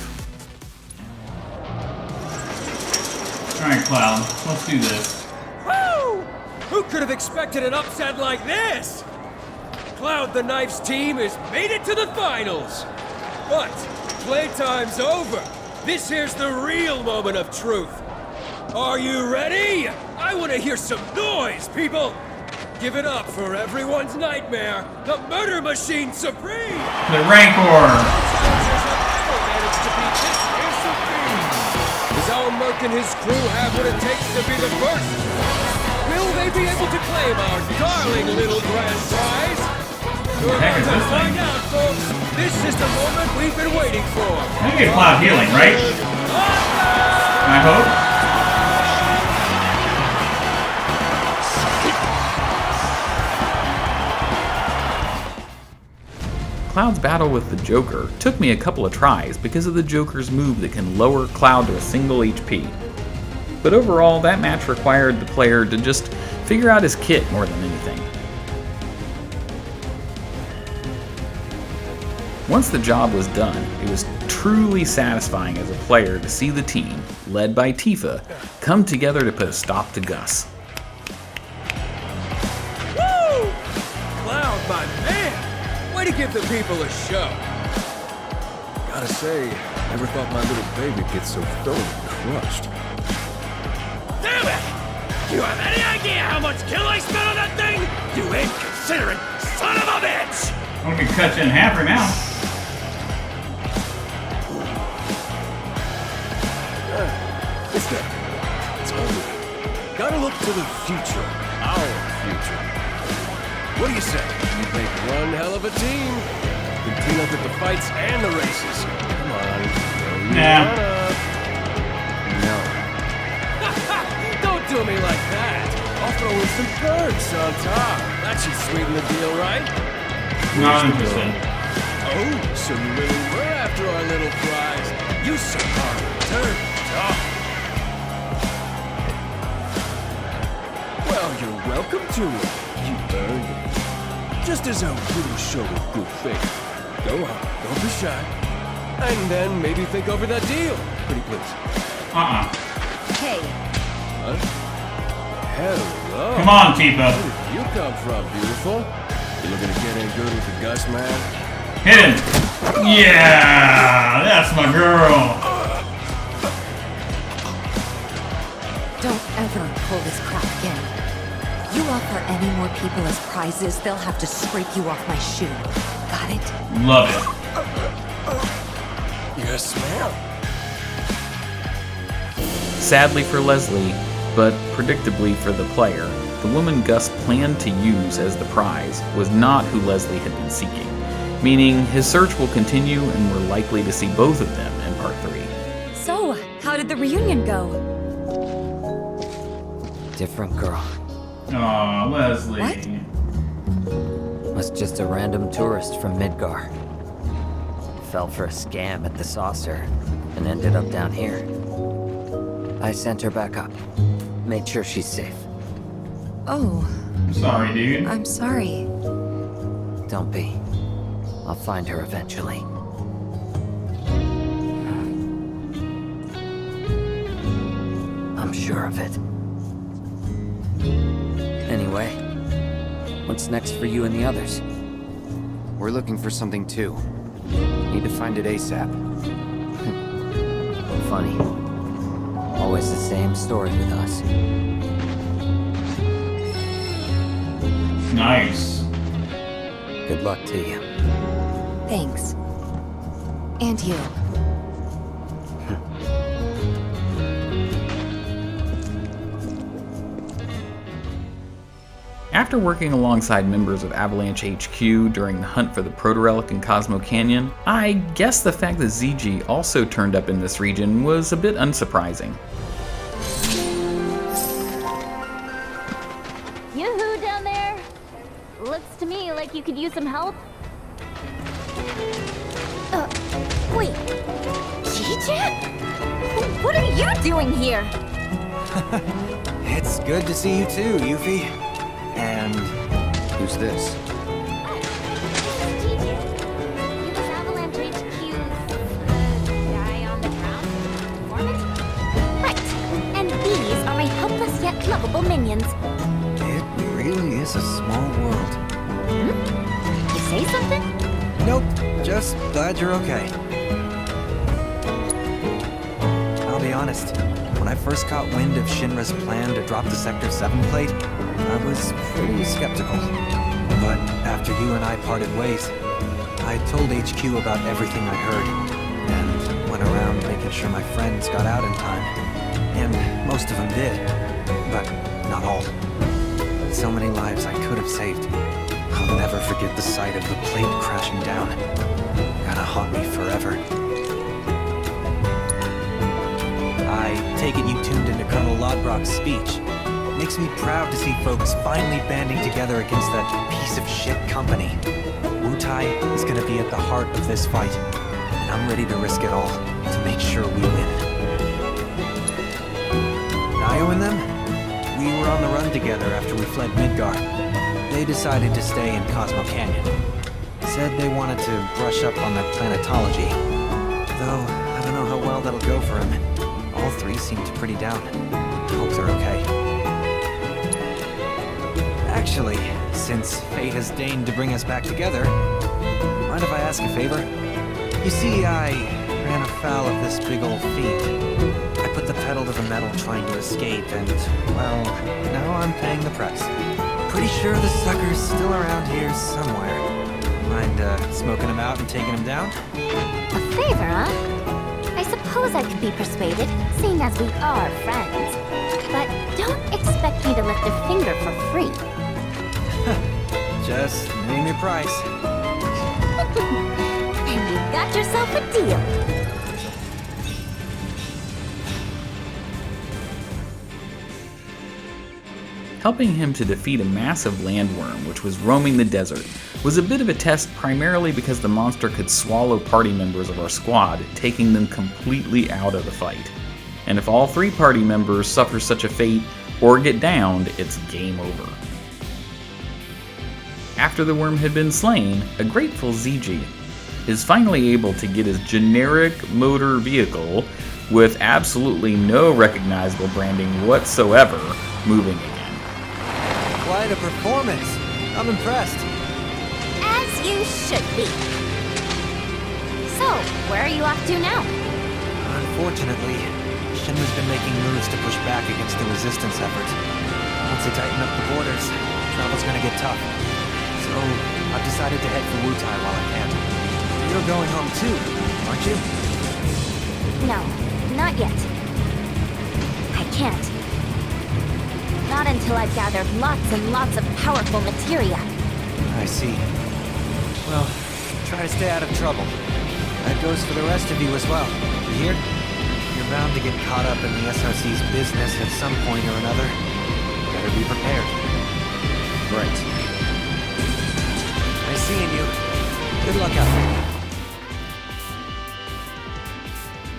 Alright, Cloud, let's do this. Woo! Who could have expected an upset like this? Cloud the Knife's team has made it to the finals. But playtime's over. This here's the real moment of truth. Are you ready? I want to hear some noise, people! Give it up for everyone's nightmare, the Murder Machine Supreme! The Rancor! Does our Merc and his crew have what it takes to be the first? Will they be able to claim our darling little grand prize? You're about to find out, folks. This is the moment we've been waiting for. I get Cloud healing, right? I hope. Cloud's battle with the Joker took me a couple of tries because of the Joker's move that can lower Cloud to a single HP. But overall, that match required the player to just figure out his kit more than anything. Once the job was done, it was truly satisfying as a player to see the team, led by Tifa, come together to put a stop to Gus. Woo! Cloud, my man! Way to give the people a show. Gotta say, never thought my little baby gets so thoroughly crushed. Damn it! Do you have any idea how much kill I spent on that thing? You inconsiderate son of a bitch! I'm gonna cut you in half right now. It's that. It's over. Gotta look to the future. Our future. What do you say? You make one hell of a team. You can team up with the fights and the races. Come on. Nah. No. Don't do me like that. I'll throw in some perks on top. That should sweeten the deal, right? Not interested. Oh, so you really were after our little prize. You somehow turned off. Well, you're welcome to it. You earned it. Just as a little show of good faith. Go on, don't be shy. And then maybe think over that deal. Pretty please. Hey. Huh? Hello. Come on, Tifa. Where did you come from, beautiful? You looking to get in good with the Gus man? Hit him! Yeah! That's my girl! Don't ever pull this crap again. You offer any more people as prizes, they'll have to scrape you off my shoe. Got it. Love it. Yes, ma'am. Sadly for Leslie, but predictably for the player, the woman Gus planned to use as the prize was not who Leslie had been seeking, meaning his search will continue and we're likely to see both of them in Part 3. So, how did the reunion go? Different girl. Aw, Leslie. What? Was just a random tourist from Midgar. Fell for a scam at the saucer and ended up down here. I sent her back up. Made sure she's safe. Oh. Sorry, dude. I'm sorry. Don't be. I'll find her eventually. I'm sure of it. Anyway, what's next for you and the others? We're looking for something too. Need to find it ASAP. Funny. Always the same story with us. Nice. Good luck to you. Thanks. And you. After working alongside members of Avalanche HQ during the hunt for the Protorelic in Cosmo Canyon, I guess the fact that Zhijie also turned up in this region was a bit unsurprising. Yoo-hoo down there! Looks to me like you could use some help. Wait. Zhijie? What are you doing here? It's good to see you too, Yuffie. And... who's this? Zhijie. It was Avalanche HQ's, guy on the ground? Informant? Right. And these are my helpless yet lovable minions. it really is a small world. You say something? Nope, just glad you're okay. I'll be honest, when I first caught wind of Shinra's plan to drop the Sector 7 plate, I was pretty skeptical. But after you and I parted ways, I told HQ about everything I heard, and went around making sure my friends got out in time. And most of them did, but not all. So many lives I could have saved. I'll never forget the sight of the plate crashing down. Gonna haunt me forever. I take it you tuned into Colonel Lodbrok's speech. Makes me proud to see folks finally banding together against that piece of shit company. Wutai is gonna be at the heart of this fight, and I'm ready to risk it all to make sure we win. Nayo and them? We were on the run together after we fled Midgar. They decided to stay in Cosmo Canyon. Said they wanted to brush up on their planetology. Though, I don't know how well that'll go for him. All three seemed pretty down. Hope they're okay. Actually, since fate has deigned to bring us back together, mind if I ask a favor? You see, I ran afoul of this big old feat. I put the pedal to the metal trying to escape, and, well, now I'm paying the price. Pretty sure the sucker's still around here somewhere. Mind smoking him out and taking him down? A favor, huh? I suppose I could be persuaded, seeing as we are friends. But don't expect me to lift a finger for free. Just name your price. And you got yourself a deal. Helping him to defeat a massive landworm which was roaming the desert was a bit of a test primarily because the monster could swallow party members of our squad, taking them completely out of the fight. And if all three party members suffer such a fate or get downed, it's game over. After the worm had been slain, a grateful Zhijie is finally able to get his generic motor vehicle with absolutely no recognizable branding whatsoever moving again. Quite a performance. I'm impressed. As you should be. So, where are you off to now? Unfortunately, Shinra's been making moves to push back against the resistance efforts. Once they tighten up the borders, travel's gonna get tough. So, I I've decided to head for Wutai while I can. You're going home too, aren't you? No, not yet. I can't. Not until I've gathered lots and lots of powerful materia. I see. Well, try to stay out of trouble. That goes for the rest of you as well. You hear? You're bound to get caught up in the SRC's business at some point or another. Better be prepared. Right. Nice seeing you. Good luck out there.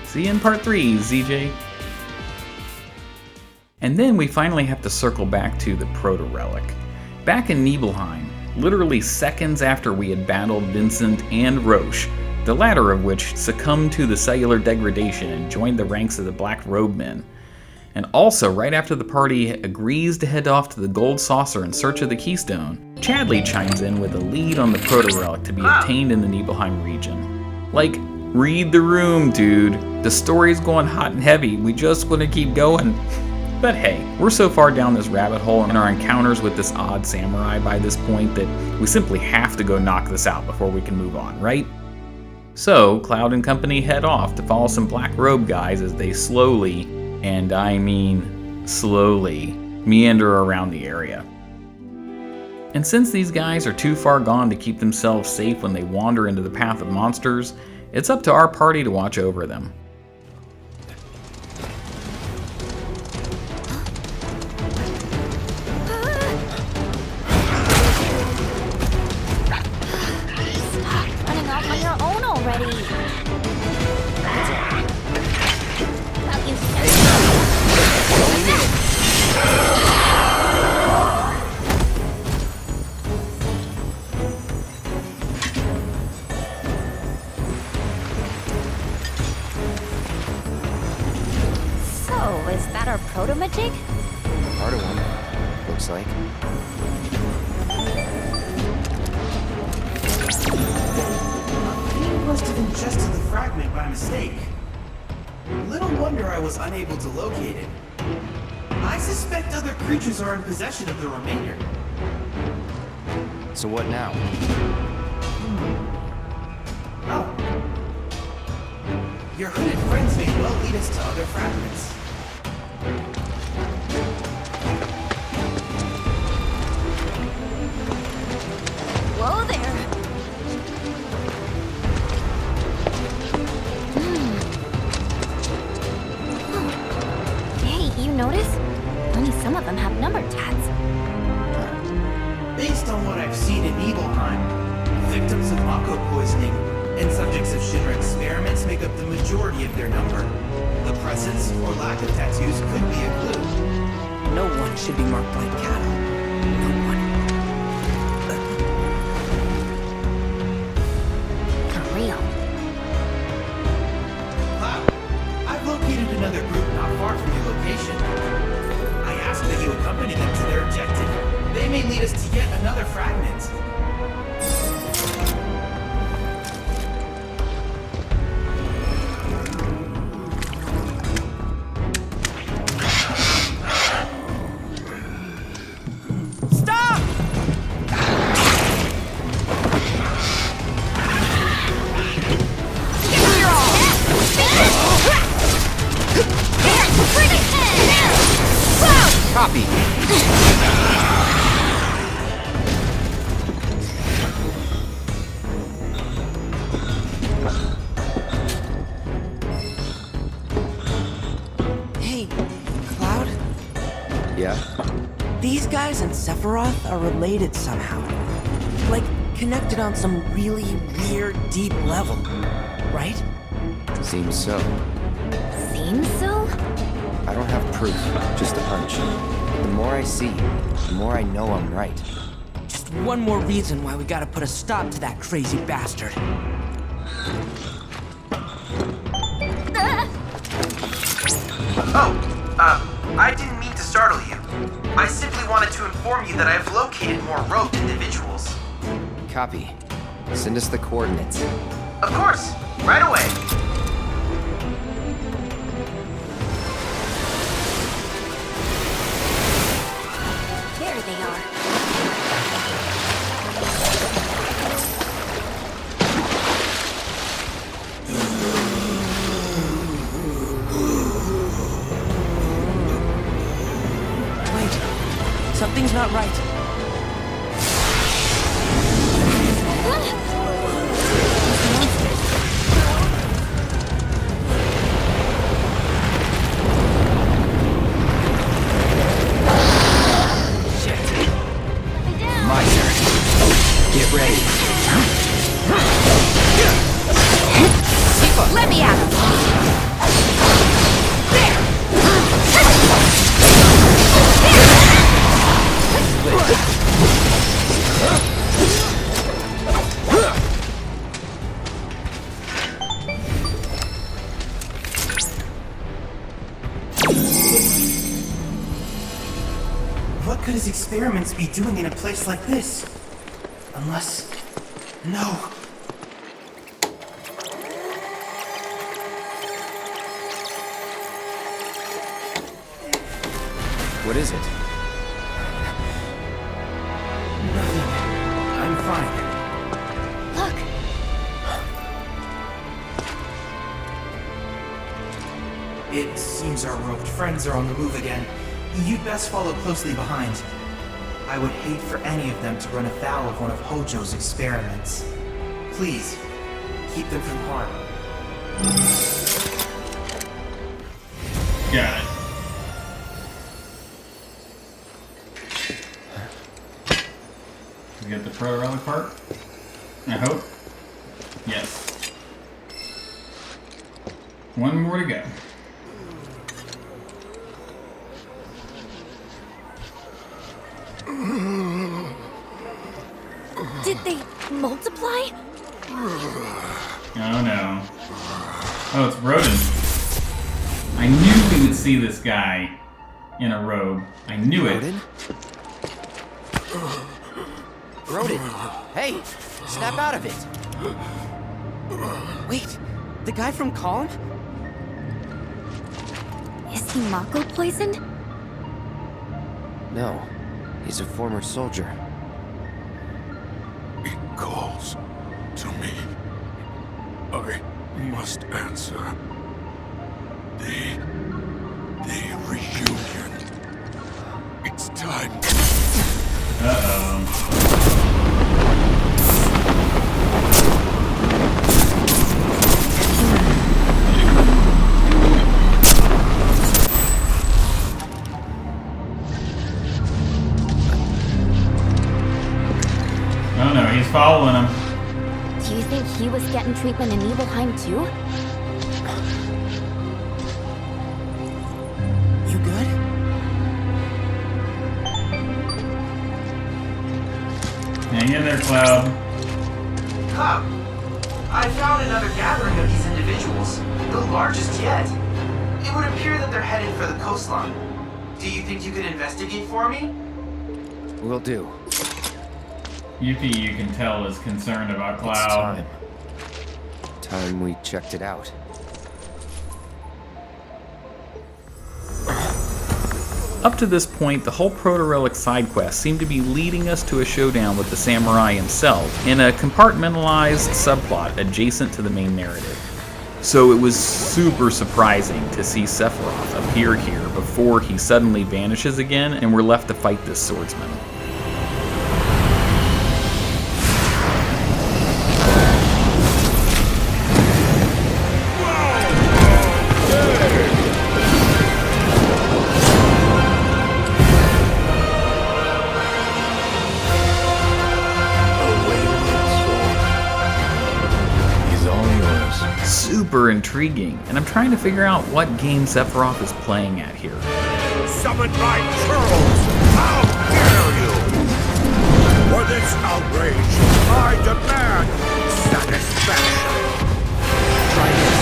See you in part 3, Zhijie. And then we finally have to circle back to the Protorelic. Back in Nibelheim, literally seconds after we had battled Vincent and Roche, the latter of which succumbed to the cellular degradation and joined the ranks of the Black Robe Men. And also, right after the party agrees to head off to the Gold Saucer in search of the Keystone, Chadley chimes in with a lead on the Protorelic to be obtained in the Nibelheim region. Like, read the room, dude. The story's going hot and heavy. We just want to keep going. But hey, we're so far down this rabbit hole in our encounters with this odd samurai by this point that we simply have to go knock this out before we can move on, right? So, Cloud and company head off to follow some Black Robe guys as they slowly, and I mean slowly, meander around the area. And since these guys are too far gone to keep themselves safe when they wander into the path of monsters, it's up to our party to watch over them. Proto-magic? Part of one, looks like. He must have ingested the fragment by mistake. Little wonder I was unable to locate it. I suspect other creatures are in possession of the remainder. So what now? Oh. Your hooded friends may well lead us to other fragments. Whoa there! Hey, you notice? Only some of them have number tags. Based on what I've seen in Nibelheim, victims of Mako poisoning and subjects of Shinra experiments make up the majority of their number. The presence or lack of tattoos could be a clue. No one should be marked like cattle. No one. For real. Cloud, I've located another group not far from your location. I ask that you accompany them to their objective. They may lead us to yet another fragment. Copy. Hey, Cloud? Yeah? These guys and Sephiroth are related somehow. Like, connected on some really weird, deep level. Right? Seems so. Seems so? I don't have proof, just a hunch. The more I see, the more I know I'm right. Just one more reason why we gotta put a stop to that crazy bastard. I didn't mean to startle you. I simply wanted to inform you that I've located more robed individuals. Copy. Send us the coordinates. Of course, right away. There they are. Something's not right. My turn. Get ready. Let me out! What could his experiments be doing in a place like this? Unless... No. What is it? Nothing. I'm fine. Look! It seems our roped friends are on the move again. You'd best follow closely behind. I would hate for any of them to run afoul of one of Hojo's experiments. Please, keep them from harm. Got it. We get the Protorelic part? I hope. Yes. One more to go. Did they multiply? Oh no. Oh, it's Rodin. I knew we would see this guy in a robe. I knew it. Rodin! Hey! Snap out of it! Wait, the guy from Calm? Is he Mako poisoned? No. He's a former soldier. It calls to me. I must answer. The reunion. It's time. Uh-oh. Oh no, he's following him. Do you think he was getting treatment in Nibelheim too? You good? Hang in there, Cloud. Cloud, I found another gathering of these individuals, the largest yet. It would appear that they're headed for the coastline. Do you think you could investigate for me? Will do. Yuffie, you can tell, is concerned about It's Cloud. time we checked it out. Up to this point, the whole Protorelic side quest seemed to be leading us to a showdown with the samurai himself in a compartmentalized subplot adjacent to the main narrative. So it was super surprising to see Sephiroth appear here before he suddenly vanishes again and we're left to fight this swordsman. Super intriguing, and I'm trying to figure out what game Sephiroth is playing at here. Summon my churls! How dare you! For this outrage, I demand satisfaction! Try this.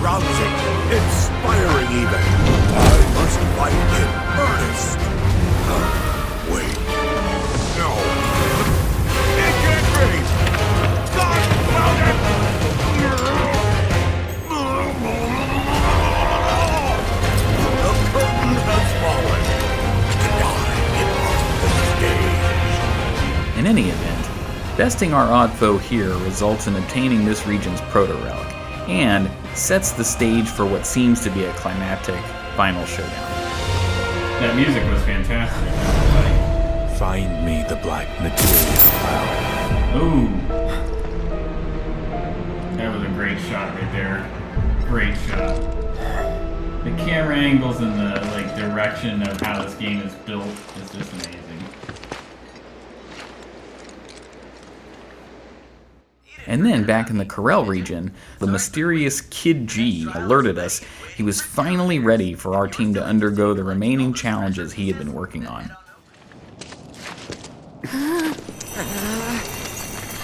Rousing, inspiring even. I must fight in earnest. Wait. No. It can't be. God found it. The curtain has fallen. And I am on the stage. In any event, Besting our odd foe here results in obtaining this region's Protorelic, and sets the stage for what seems to be a climactic final showdown. That music was fantastic. Find me the black material cloud. Ooh. That was a great shot right there. Great shot. The camera angles and the direction of how this game is built is just amazing. And then, back in the Corel region, the mysterious Kid G alerted us he was finally ready for our team to undergo the remaining challenges he had been working on.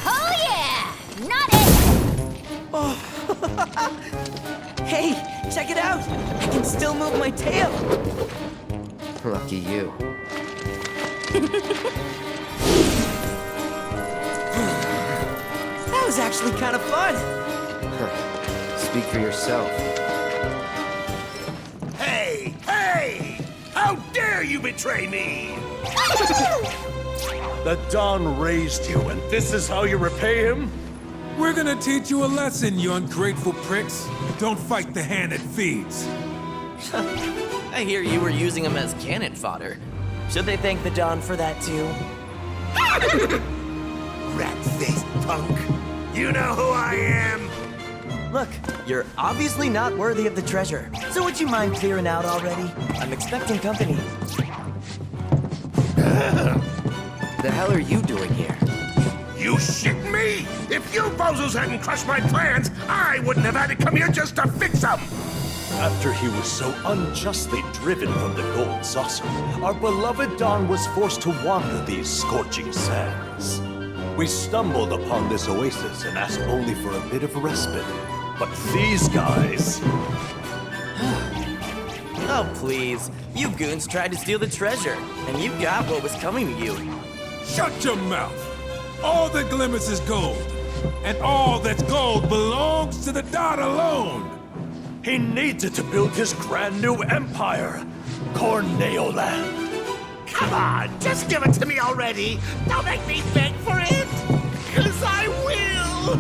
Oh yeah! Not it! Oh. Hey, check it out! I can still move my tail! Lucky you. That was actually kind of fun! Speak for yourself. Hey! Hey! How dare you betray me! The Dawn raised you, and this is how you repay him? We're gonna teach you a lesson, you ungrateful pricks. Don't fight the hand that feeds. I hear you were using him as cannon fodder. Should they thank the Dawn for that too? Rat-faced punk! You know who I am! Look, you're obviously not worthy of the treasure. So would you mind clearing out already? I'm expecting company. The hell are you doing here? You shit me! If you bozos hadn't crushed my plans, I wouldn't have had to come here just to fix them! After he was so unjustly driven from the gold saucer, our beloved Dawn was forced to wander these scorching sands. We stumbled upon this oasis and asked only for a bit of respite. But these guys... Oh, please. You goons tried to steal the treasure, and you got what was coming to you. Shut your mouth! All that glimmers is gold, and all that's gold belongs to the Dawn alone! He needed to build his grand new empire, Corneoland. Come on, just give it to me already! Don't make me beg for it! 'Cause I will!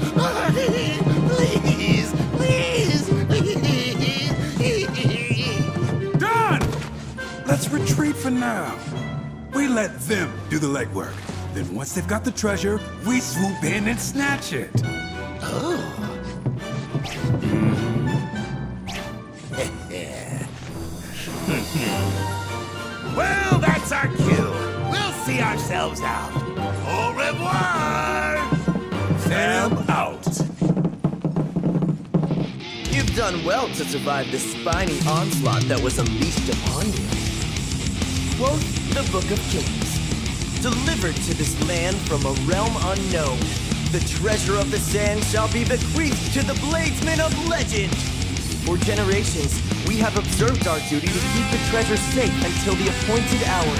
Please, please, please! Done! Let's retreat for now. We let them do the legwork. Then once they've got the treasure, we swoop in and snatch it. Oh. Well, that's our cue. We'll see ourselves out. Au revoir! Them out. You've done well to survive the spiny onslaught that was unleashed upon you. Quote the Book of Kings. Delivered to this land from a realm unknown, the treasure of the sand shall be bequeathed to the Bladesmen of Legend. For generations, we have observed our duty to keep the treasure safe until the appointed hour.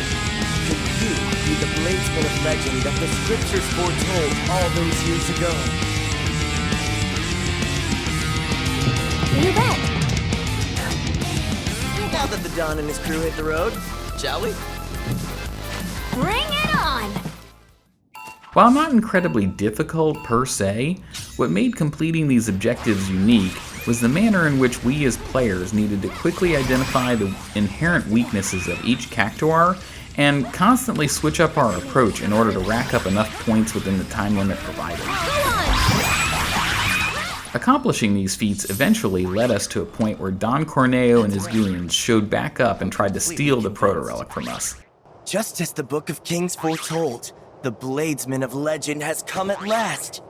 Could you be the Bladesmen of Legend that the scriptures foretold all those years ago? You bet. Now that the Dawn and his crew hit the road, shall we? Bring it on! While not incredibly difficult per se, what made completing these objectives unique was the manner in which we as players needed to quickly identify the inherent weaknesses of each Cactuar and constantly switch up our approach in order to rack up enough points within the time limit provided. Accomplishing these feats eventually led us to a point where Don Corneo and his goons showed back up and tried to steal the Protorelic from us. Just as the Book of Kings foretold, the Bladesman of Legend has come at last.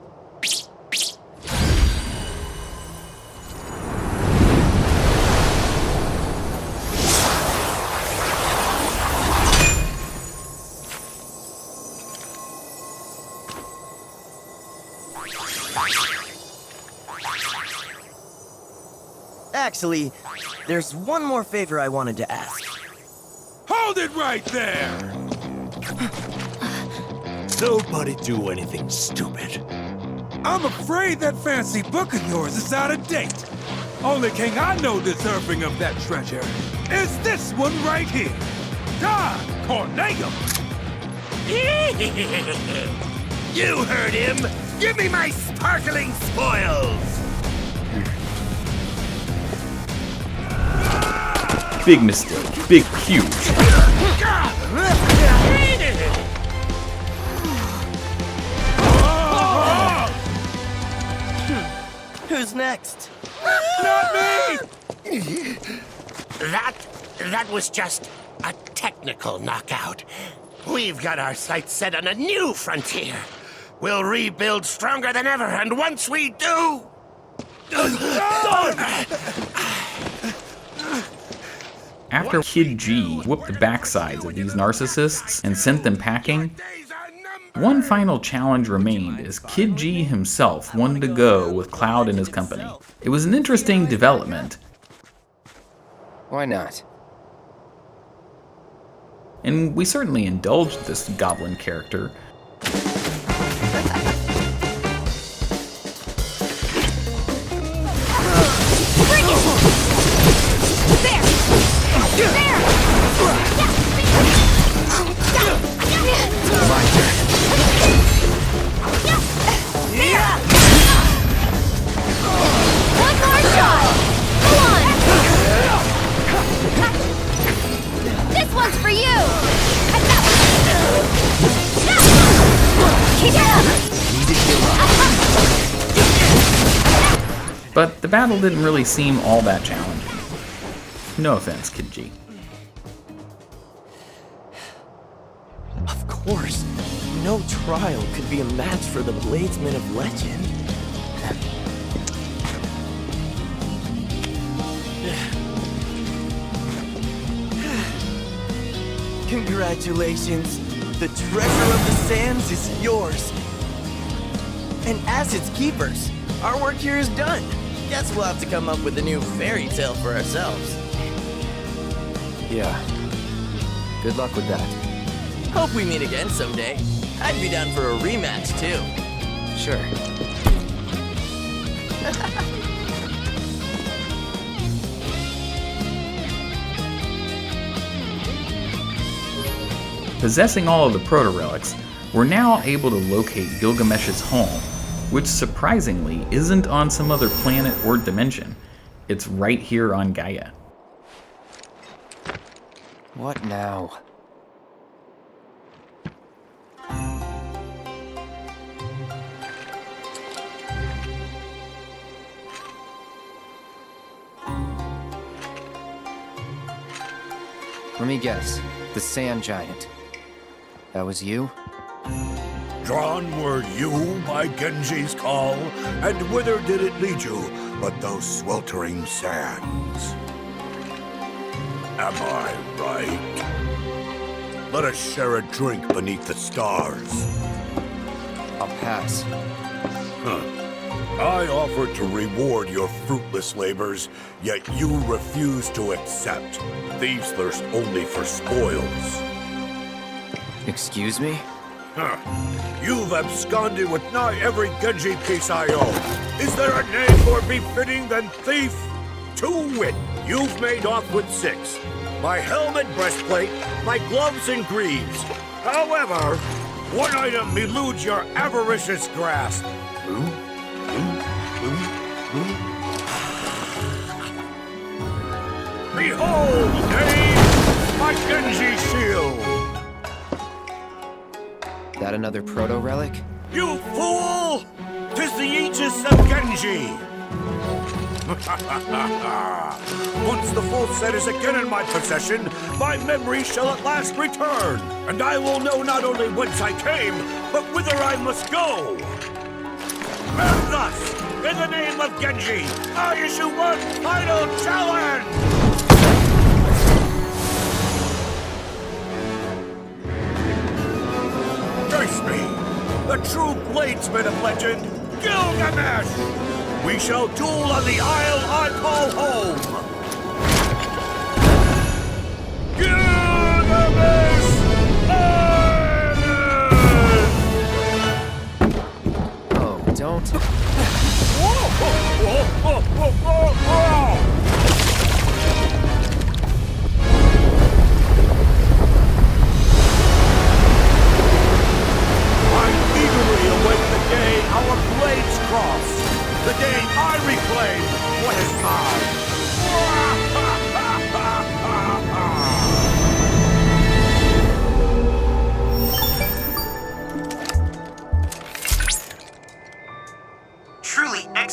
Actually, there's one more favor I wanted to ask. Hold it right there! Nobody do anything stupid. I'm afraid that fancy book of yours is out of date. Only king I know deserving of that treasure is this one right here. Don Corneo! You heard him! Give me my sparkling spoils! Big mistake. Big, huge. Who's next? Not me! That was just a technical knockout. We've got our sights set on a new frontier. We'll rebuild stronger than ever, and once we do... After Kid G whooped the backsides of these narcissists and sent them packing, one final challenge remained as Kid G himself wanted to go with Cloud and his company. It was an interesting development. Why not? And we certainly indulged this goblin character. One more shot! Go on! This one's for you! And that one! Keep it up! But the battle didn't really seem all that challenging. No offense, Kid G. Of course. No trial could be a match for the Bladesmen of Legend. Congratulations. The treasure of the sands is yours. And as its keepers, our work here is done. Guess we'll have to come up with a new fairy tale for ourselves. Yeah. Good luck with that. Hope we meet again someday. I'd be down for a rematch, too. Sure. Possessing all of the Protorelics, we're now able to locate Gilgamesh's home, which surprisingly isn't on some other planet or dimension. It's right here on Gaia. What now? Let me guess. The Sand Giant. That was you? Drawn were you by Genji's call, and whither did it lead you but those sweltering sands? Am I right? Let us share a drink beneath the stars. I'll pass. I offered to reward your fruitless labors, yet you refuse to accept. Thieves thirst only for spoils. Excuse me? You've absconded with nigh every Genji piece I own. Is there a name more befitting than thief? To wit, you've made off with 6. My helmet, breastplate, my gloves and greaves. However, one item eludes your avaricious grasp. Behold, knave, my Genji shield! That another proto-relic? You fool! 'Tis the Aegis of Genji! Once the full set is again in my possession, my memory shall at last return, and I will know not only whence I came, but whither I must go! And thus, in the name of Genji, I issue one final challenge! Face me, the true bladesman of legend, Gilgamesh! We shall duel on the isle I call home! Gilgamesh Island! Oh, don't... I eagerly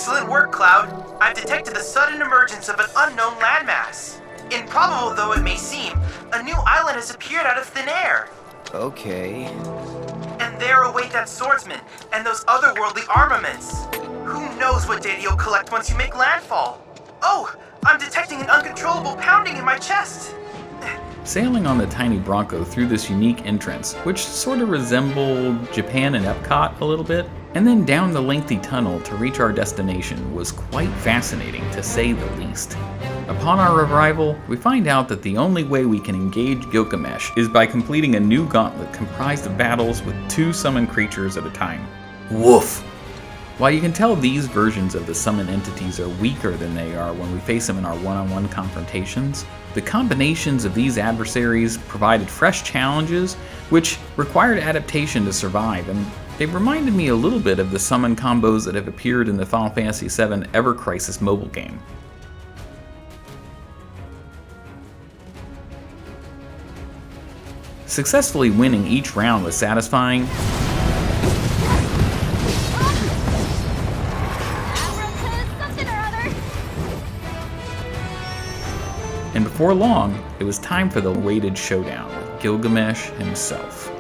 Excellent work, Cloud. I've detected the sudden emergence of an unknown landmass. Improbable though it may seem, a new island has appeared out of thin air. Okay. And there await that swordsman and those otherworldly armaments. Who knows what data you'll collect once you make landfall? Oh, I'm detecting an uncontrollable pounding in my chest. Sailing on the tiny Bronco through this unique entrance, which sort of resembled Japan and Epcot a little bit, and then down the lengthy tunnel to reach our destination was quite fascinating, to say the least. Upon our arrival, we find out that the only way we can engage Gilgamesh is by completing a new gauntlet comprised of battles with 2 summoned creatures at a time. Woof! While you can tell these versions of the summoned entities are weaker than they are when we face them in our one-on-one confrontations, the combinations of these adversaries provided fresh challenges which required adaptation to survive, and they reminded me a little bit of the summon combos that have appeared in the Final Fantasy VII Ever Crisis mobile game. Successfully winning each round was satisfying, and before long, it was time for the awaited showdown with Gilgamesh himself.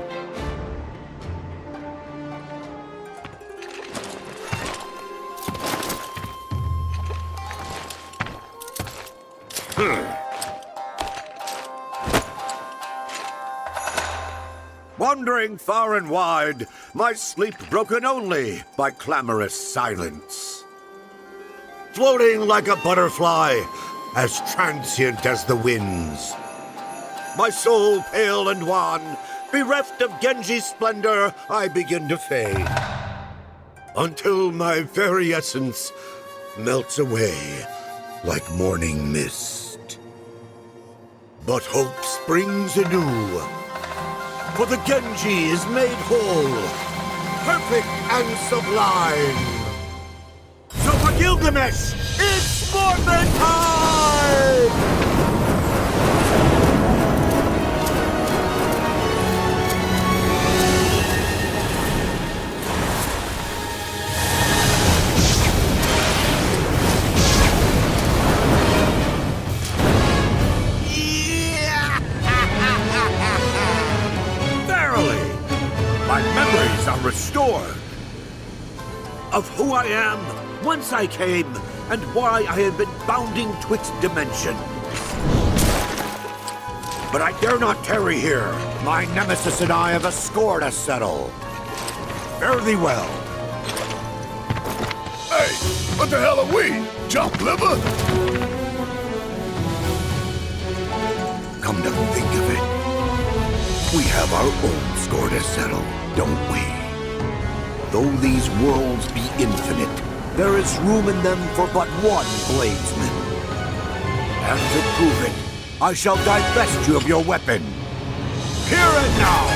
Wandering far and wide, my sleep broken only by clamorous silence. Floating like a butterfly, as transient as the winds. My soul pale and wan, bereft of Genji's splendor, I begin to fade. Until my very essence melts away like morning mist. But hope springs anew, for the Genji is made whole, perfect and sublime. So for Gilgamesh, it's Morphin time! Verily, my memories are restored of who I am, whence I came, and why I have been bounding twixt dimensions. But I dare not tarry here. My nemesis and I have a score to settle. Fare thee well. Hey, what the hell are we? Jump liver? Come to think of it, we have our own score to settle, don't we? Though these worlds be infinite, there is room in them for but one bladesman. And to prove it, I shall divest you of your weapon. Here and now,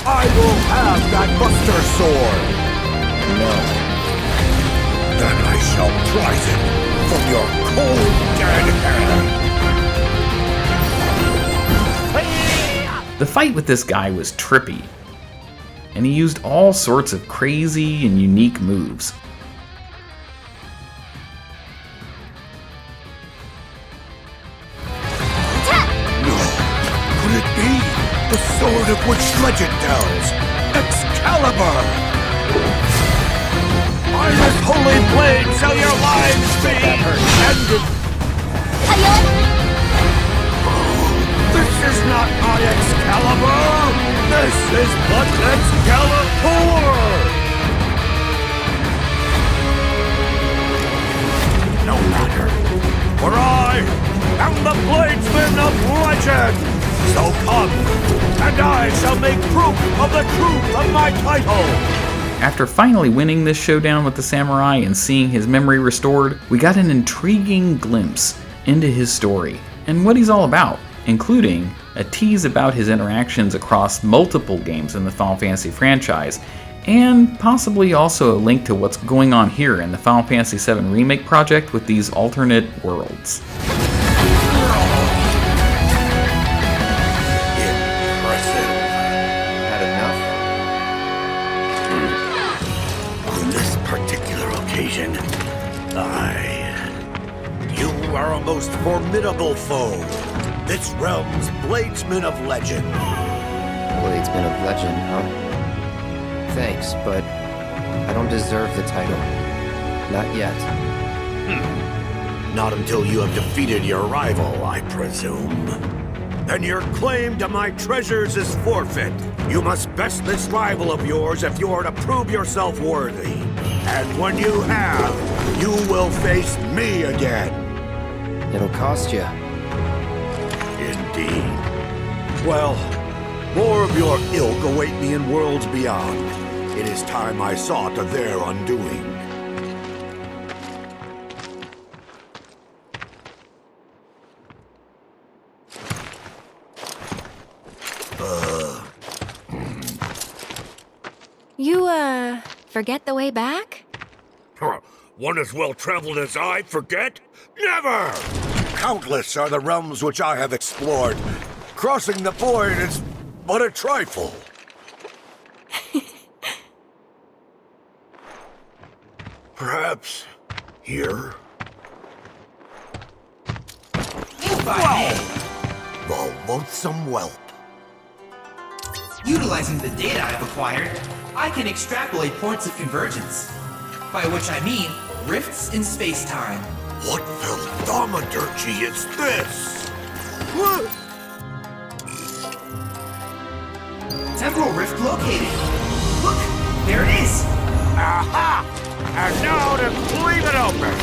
I will have that Buster Sword. No. Then I shall prize it from your cold dead hand. The fight with this guy was trippy, and he used all sorts of crazy and unique moves. Could it be the sword of which legend tells? Excalibur! By this holy blade shall your lives be ended! This is not my Excalibur! This is but Excalibur! No matter, for I am the bladesman of legend! So come, and I shall make proof of the truth of my title! After finally winning this showdown with the samurai and seeing his memory restored, we got an intriguing glimpse into his story and what he's all about, including a tease about his interactions across multiple games in the Final Fantasy franchise, and possibly also a link to what's going on here in the Final Fantasy VII Remake project with these alternate worlds. You are a most formidable foe. This realm's Bladesman of Legend. Bladesman of Legend, huh? Thanks, but I don't deserve the title. Not yet. Not until you have defeated your rival, I presume. Then your claim to my treasures is forfeit. You must best this rival of yours if you are to prove yourself worthy. And when you have, you will face me again. It'll cost you. Indeed. Well, more of your ilk await me in worlds beyond. It is time I saw to their undoing. You, forget the way back? One as well-traveled as I forget? Never! Countless are the realms which I have explored. Crossing the void is but a trifle. Perhaps here? The loathsome whelp. Utilizing the data I've acquired, I can extrapolate points of convergence. By which I mean rifts in space-time. What thaumaturgy is this? Temporal rift located. Look, there it is. Aha! And now to leave it open.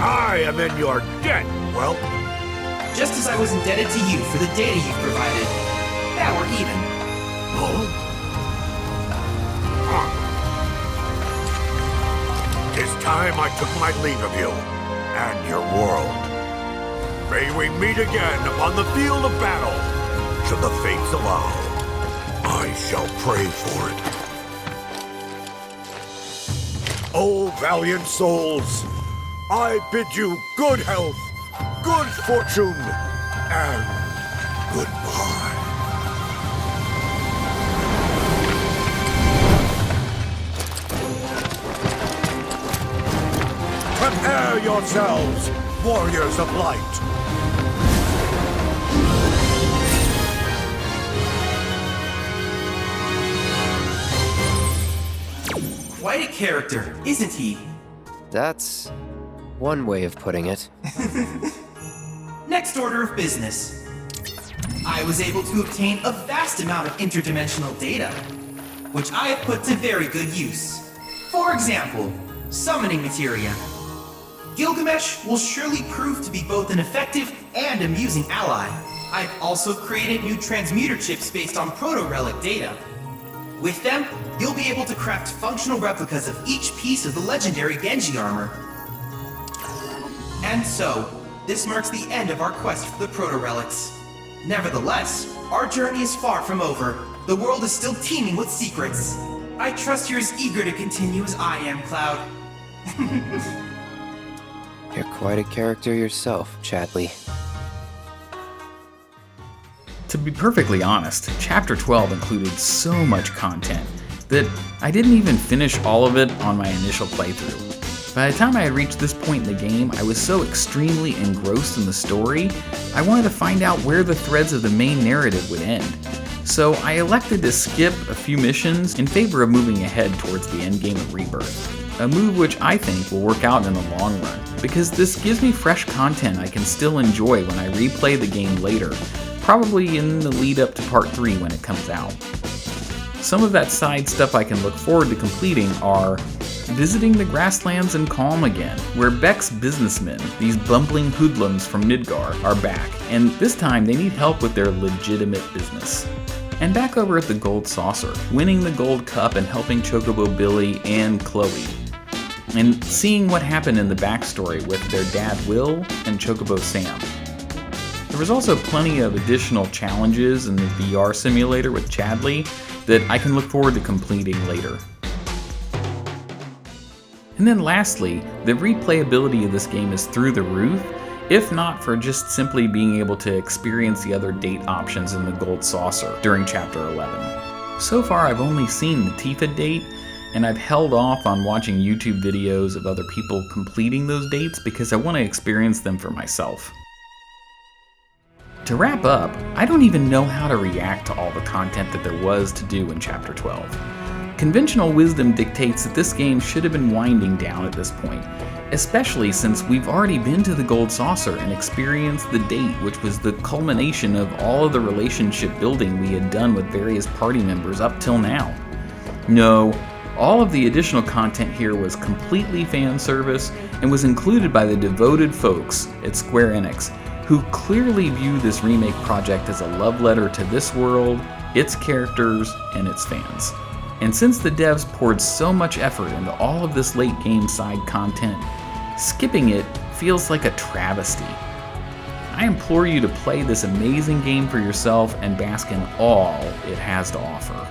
I am in your debt, whelp. Just as I was indebted to you for the data you've provided. Now we're even. Tis time I took my leave of you, and your world. May we meet again upon the field of battle. Should the fates allow, I shall pray for it. Oh, valiant souls, I bid you good health, good fortune, and goodbye. Prepare yourselves, warriors of light. Quite a character, isn't he? That's one way of putting it. Next order of business. I was able to obtain a vast amount of interdimensional data, which I have put to very good use. For example, summoning materia. Gilgamesh will surely prove to be both an effective and amusing ally. I've also created new transmuter chips based on Protorelic data. With them, you'll be able to craft functional replicas of each piece of the legendary Genji armor. And so, this marks the end of our quest for the Protorelics. Nevertheless, our journey is far from over. The world is still teeming with secrets. I trust you're as eager to continue as I am, Cloud. You're quite a character yourself, Chadley. To be perfectly honest, Chapter 12 included so much content that I didn't even finish all of it on my initial playthrough. By the time I had reached this point in the game, I was so extremely engrossed in the story, I wanted to find out where the threads of the main narrative would end. So I elected to skip a few missions in favor of moving ahead towards the endgame of Rebirth. A move which I think will work out in the long run, because this gives me fresh content I can still enjoy when I replay the game later, probably in the lead up to Part 3 when it comes out. Some of that side stuff I can look forward to completing are visiting the grasslands in Calm again, where Beck's businessmen, these bumbling hoodlums from Midgar, are back, and this time they need help with their legitimate business. And back over at the Gold Saucer, winning the Gold Cup and helping Chocobo Billy and Chloe. And seeing what happened in the backstory with their dad Will and Chocobo Sam. There was also plenty of additional challenges in the VR simulator with Chadley that I can look forward to completing later. And then lastly, the replayability of this game is through the roof, if not for just simply being able to experience the other date options in the Gold Saucer during Chapter 11. So far I've only seen the Tifa date, and I've held off on watching YouTube videos of other people completing those dates because I want to experience them for myself. To wrap up, I don't even know how to react to all the content that there was to do in Chapter 12. Conventional wisdom dictates that this game should have been winding down at this point, especially since we've already been to the Gold Saucer and experienced the date, which was the culmination of all of the relationship building we had done with various party members up till now. No, all of the additional content here was completely fan service and was included by the devoted folks at Square Enix, who clearly view this remake project as a love letter to this world, its characters, and its fans. And since the devs poured so much effort into all of this late game side content, skipping it feels like a travesty. I implore you to play this amazing game for yourself and bask in all it has to offer.